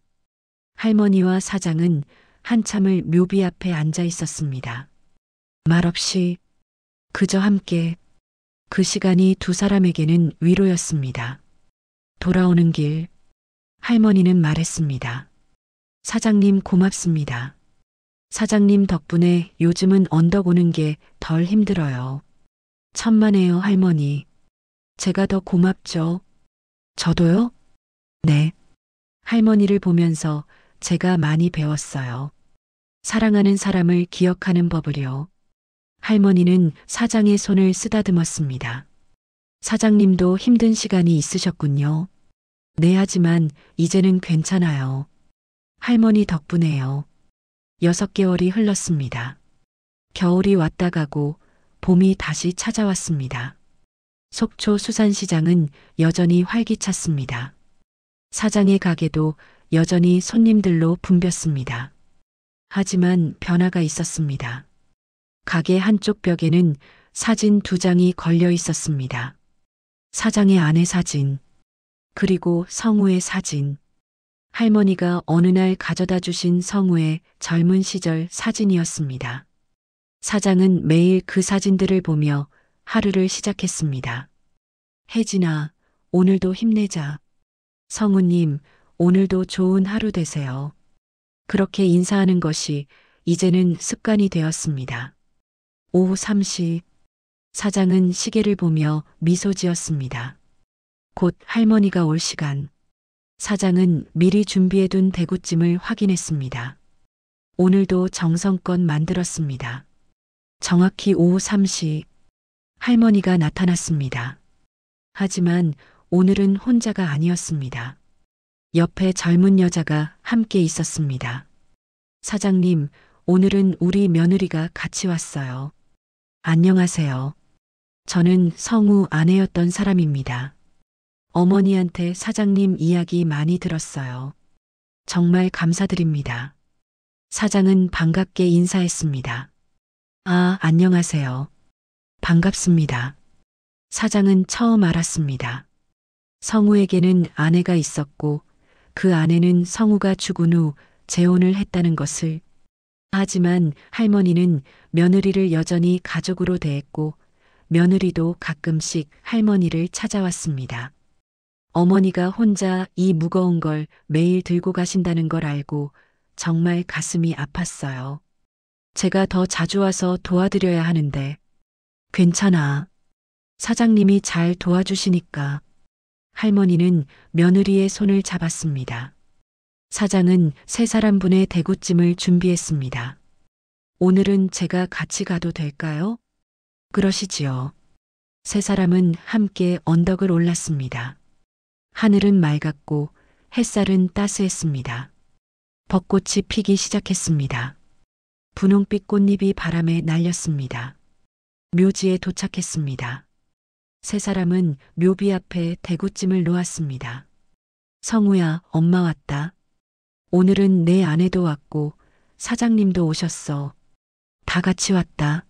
C: 할머니와 사장은 한참을 묘비 앞에 앉아 있었습니다. 말없이 그저 함께. 그 시간이 두 사람에게는 위로였습니다. 돌아오는 길, 할머니는 말했습니다. 사장님 고맙습니다. 사장님 덕분에 요즘은 언덕 오는 게 덜 힘들어요. 천만에요, 할머니. 제가 더 고맙죠. 저도요? 네. 할머니를 보면서 제가 많이 배웠어요. 사랑하는 사람을 기억하는 법을요. 할머니는 사장의 손을 쓰다듬었습니다. 사장님도 힘든 시간이 있으셨군요. 네, 하지만 이제는 괜찮아요. 할머니 덕분에요. 6개월이 흘렀습니다. 겨울이 왔다 가고 봄이 다시 찾아왔습니다. 속초 수산시장은 여전히 활기찼습니다. 사장의 가게도 여전히 손님들로 붐볐습니다. 하지만 변화가 있었습니다. 가게 한쪽 벽에는 사진 2장이 걸려 있었습니다. 사장의 아내 사진, 그리고 성우의 사진. 할머니가 어느 날 가져다 주신 성우의 젊은 시절 사진이었습니다. 사장은 매일 그 사진들을 보며 하루를 시작했습니다. 혜진아, 오늘도 힘내자. 성우님, 오늘도 좋은 하루 되세요. 그렇게 인사하는 것이 이제는 습관이 되었습니다. 오후 3시, 사장은 시계를 보며 미소 지었습니다. 곧 할머니가 올 시간. 사장은 미리 준비해둔 대구찜을 확인했습니다. 오늘도 정성껏 만들었습니다. 정확히 오후 3시 할머니가 나타났습니다. 하지만 오늘은 혼자가 아니었습니다. 옆에 젊은 여자가 함께 있었습니다. 사장님, 오늘은 우리 며느리가 같이 왔어요. 안녕하세요. 저는 성우 아내였던 사람입니다. 어머니한테 사장님 이야기 많이 들었어요. 정말 감사드립니다. 사장은 반갑게 인사했습니다. 아, 안녕하세요. 반갑습니다. 사장은 처음 알았습니다. 성우에게는 아내가 있었고 그 아내는 성우가 죽은 후 재혼을 했다는 것을. 하지만 할머니는 며느리를 여전히 가족으로 대했고 며느리도 가끔씩 할머니를 찾아왔습니다. 어머니가 혼자 이 무거운 걸 매일 들고 가신다는 걸 알고 정말 가슴이 아팠어요. 제가 더 자주 와서 도와드려야 하는데. 괜찮아. 사장님이 잘 도와주시니까. 할머니는 며느리의 손을 잡았습니다. 사장은 세 사람분의 대구찜을 준비했습니다. 오늘은 제가 같이 가도 될까요? 그러시지요. 세 사람은 함께 언덕을 올랐습니다. 하늘은 맑았고 햇살은 따스했습니다. 벚꽃이 피기 시작했습니다. 분홍빛 꽃잎이 바람에 날렸습니다. 묘지에 도착했습니다. 세 사람은 묘비 앞에 대구찜을 놓았습니다. 성우야, 엄마 왔다. 오늘은 내 아내도 왔고 사장님도 오셨어. 다 같이 왔다.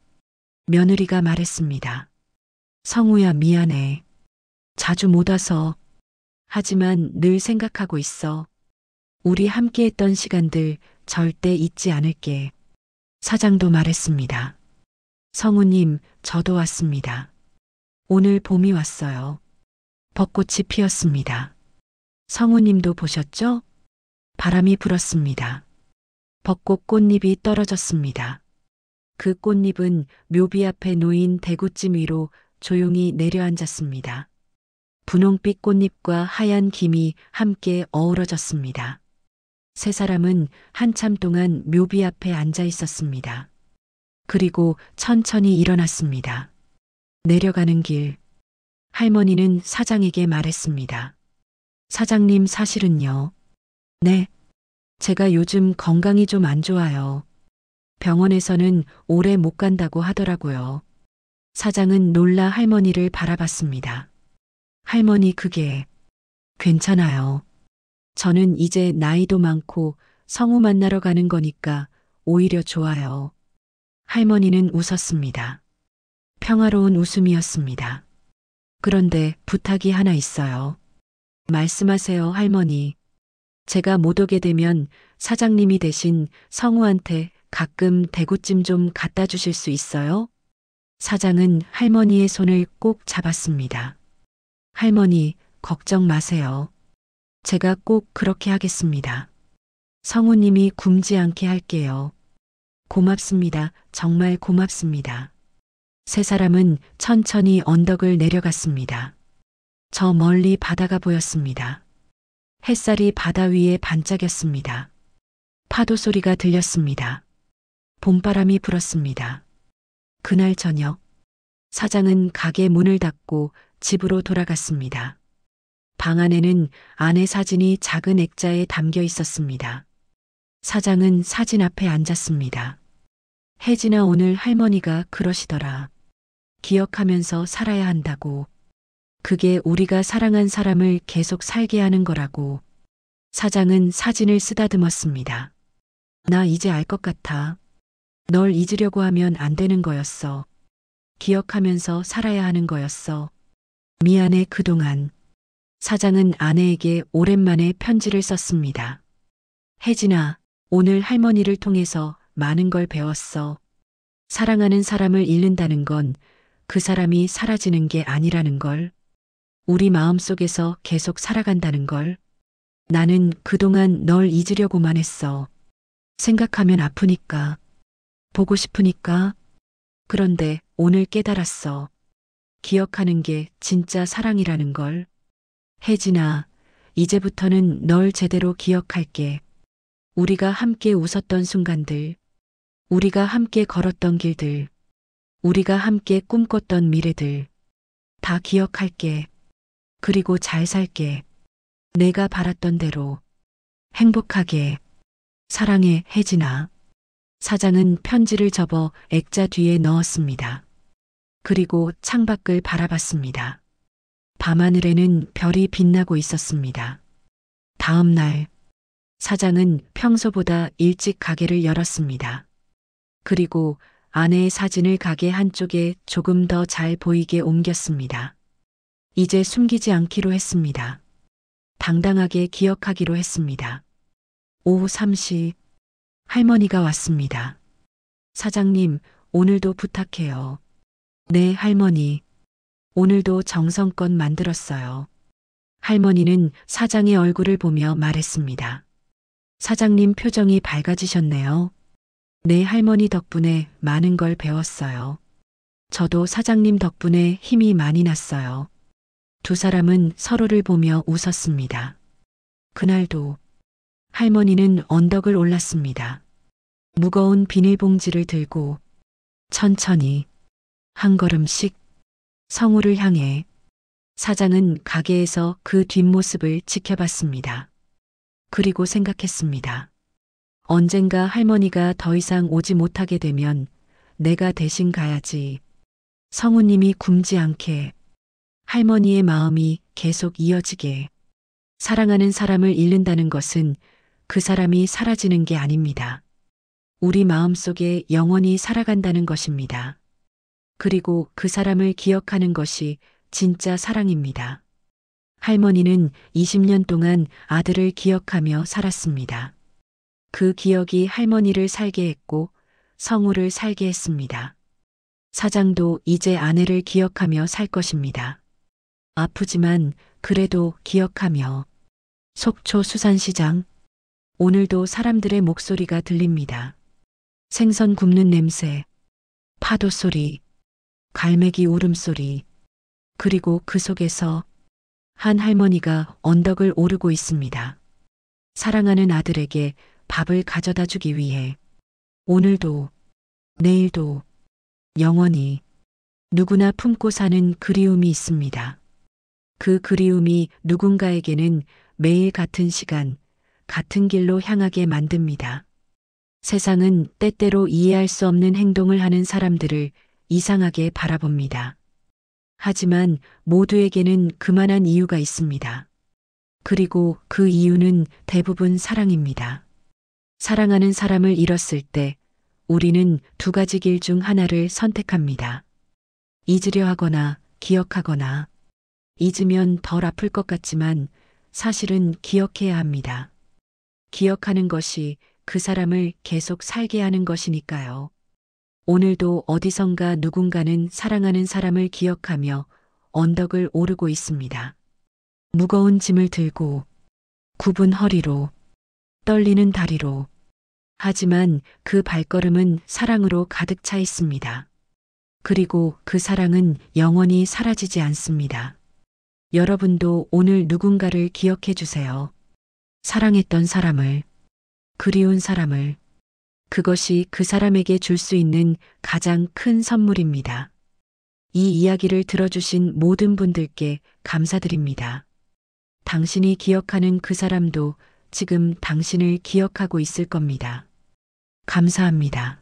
C: 며느리가 말했습니다. 성우야, 미안해. 자주 못 와서. 하지만 늘 생각하고 있어. 우리 함께했던 시간들 절대 잊지 않을게. 사장도 말했습니다. 성우님, 저도 왔습니다. 오늘 봄이 왔어요. 벚꽃이 피었습니다. 성우님도 보셨죠? 바람이 불었습니다. 벚꽃 꽃잎이 떨어졌습니다. 그 꽃잎은 묘비 앞에 놓인 대구찜 위로 조용히 내려앉았습니다. 분홍빛 꽃잎과 하얀 김이 함께 어우러졌습니다. 세 사람은 한참 동안 묘비 앞에 앉아 있었습니다. 그리고 천천히 일어났습니다. 내려가는 길. 할머니는 사장에게 말했습니다. 사장님, 사실은요. 네. 제가 요즘 건강이 좀 안 좋아요. 병원에서는 오래 못 간다고 하더라고요. 사장은 놀라 할머니를 바라봤습니다. 할머니, 그게 괜찮아요. 저는 이제 나이도 많고 성우 만나러 가는 거니까 오히려 좋아요. 할머니는 웃었습니다. 평화로운 웃음이었습니다. 그런데 부탁이 하나 있어요. 말씀하세요, 할머니. 제가 못 오게 되면 사장님이 대신 성우한테 가끔 대구찜 좀 갖다 주실 수 있어요? 사장은 할머니의 손을 꼭 잡았습니다. 할머니, 걱정 마세요. 제가 꼭 그렇게 하겠습니다. 성우님이 굶지 않게 할게요. 고맙습니다. 정말 고맙습니다. 세 사람은 천천히 언덕을 내려갔습니다. 저 멀리 바다가 보였습니다. 햇살이 바다 위에 반짝였습니다. 파도 소리가 들렸습니다. 봄바람이 불었습니다. 그날 저녁, 사장은 가게 문을 닫고 집으로 돌아갔습니다. 방 안에는 아내 사진이 작은 액자에 담겨 있었습니다. 사장은 사진 앞에 앉았습니다. 혜진아, 오늘 할머니가 그러시더라. 기억하면서 살아야 한다고. 그게 우리가 사랑한 사람을 계속 살게 하는 거라고. 사장은 사진을 쓰다듬었습니다. 나 이제 알 것 같아. 널 잊으려고 하면 안 되는 거였어. 기억하면서 살아야 하는 거였어. 미안해, 그동안. 사장은 아내에게 오랜만에 편지를 썼습니다. 혜진아, 오늘 할머니를 통해서 많은 걸 배웠어. 사랑하는 사람을 잃는다는 건 그 사람이 사라지는 게 아니라는 걸. 우리 마음속에서 계속 살아간다는 걸. 나는 그동안 널 잊으려고만 했어. 생각하면 아프니까. 보고 싶으니까. 그런데 오늘 깨달았어. 기억하는 게 진짜 사랑이라는 걸. 혜진아, 이제부터는 널 제대로 기억할게. 우리가 함께 웃었던 순간들, 우리가 함께 걸었던 길들, 우리가 함께 꿈꿨던 미래들, 다 기억할게. 그리고 잘 살게. 내가 바랐던 대로. 행복하게. 사랑해, 혜진아. 사장은 편지를 접어 액자 뒤에 넣었습니다. 그리고 창밖을 바라봤습니다. 밤하늘에는 별이 빛나고 있었습니다. 다음 날, 사장은 평소보다 일찍 가게를 열었습니다. 그리고 아내의 사진을 가게 한쪽에 조금 더 잘 보이게 옮겼습니다. 이제 숨기지 않기로 했습니다. 당당하게 기억하기로 했습니다. 오후 3시, 할머니가 왔습니다. 사장님, 오늘도 부탁해요. 네, 할머니. 오늘도 정성껏 만들었어요. 할머니는 사장의 얼굴을 보며 말했습니다. 사장님 표정이 밝아지셨네요. 네, 할머니 덕분에 많은 걸 배웠어요. 저도 사장님 덕분에 힘이 많이 났어요. 두 사람은 서로를 보며 웃었습니다. 그날도 할머니는 언덕을 올랐습니다. 무거운 비닐봉지를 들고 천천히 한 걸음씩 성우를 향해. 사장은 가게에서 그 뒷모습을 지켜봤습니다. 그리고 생각했습니다. 언젠가 할머니가 더 이상 오지 못하게 되면 내가 대신 가야지. 성우님이 굶지 않게, 할머니의 마음이 계속 이어지게. 사랑하는 사람을 잃는다는 것은 그 사람이 사라지는 게 아닙니다. 우리 마음속에 영원히 살아간다는 것입니다. 그리고 그 사람을 기억하는 것이 진짜 사랑입니다. 할머니는 20년 동안 아들을 기억하며 살았습니다. 그 기억이 할머니를 살게 했고 성우를 살게 했습니다. 사장도 이제 아내를 기억하며 살 것입니다. 아프지만 그래도 기억하며. 속초 수산시장. 오늘도 사람들의 목소리가 들립니다. 생선 굽는 냄새, 파도 소리, 갈매기 울음소리, 그리고 그 속에서 한 할머니가 언덕을 오르고 있습니다. 사랑하는 아들에게 밥을 가져다 주기 위해. 오늘도, 내일도, 영원히 누구나 품고 사는 그리움이 있습니다. 그 그리움이 누군가에게는 매일 같은 시간, 같은 길로 향하게 만듭니다. 세상은 때때로 이해할 수 없는 행동을 하는 사람들을 이상하게 바라봅니다. 하지만 모두에게는 그만한 이유가 있습니다. 그리고 그 이유는 대부분 사랑입니다. 사랑하는 사람을 잃었을 때 우리는 두 가지 길 중 하나를 선택합니다. 잊으려 하거나 기억하거나. 잊으면 덜 아플 것 같지만 사실은 기억해야 합니다. 기억하는 것이 그 사람을 계속 살게 하는 것이니까요. 오늘도 어디선가 누군가는 사랑하는 사람을 기억하며 언덕을 오르고 있습니다. 무거운 짐을 들고, 굽은 허리로, 떨리는 다리로. 하지만 그 발걸음은 사랑으로 가득 차 있습니다. 그리고 그 사랑은 영원히 사라지지 않습니다. 여러분도 오늘 누군가를 기억해 주세요. 사랑했던 사람을, 그리운 사람을. 그것이 그 사람에게 줄 수 있는 가장 큰 선물입니다. 이 이야기를 들어주신 모든 분들께 감사드립니다. 당신이 기억하는 그 사람도 지금 당신을 기억하고 있을 겁니다. 감사합니다.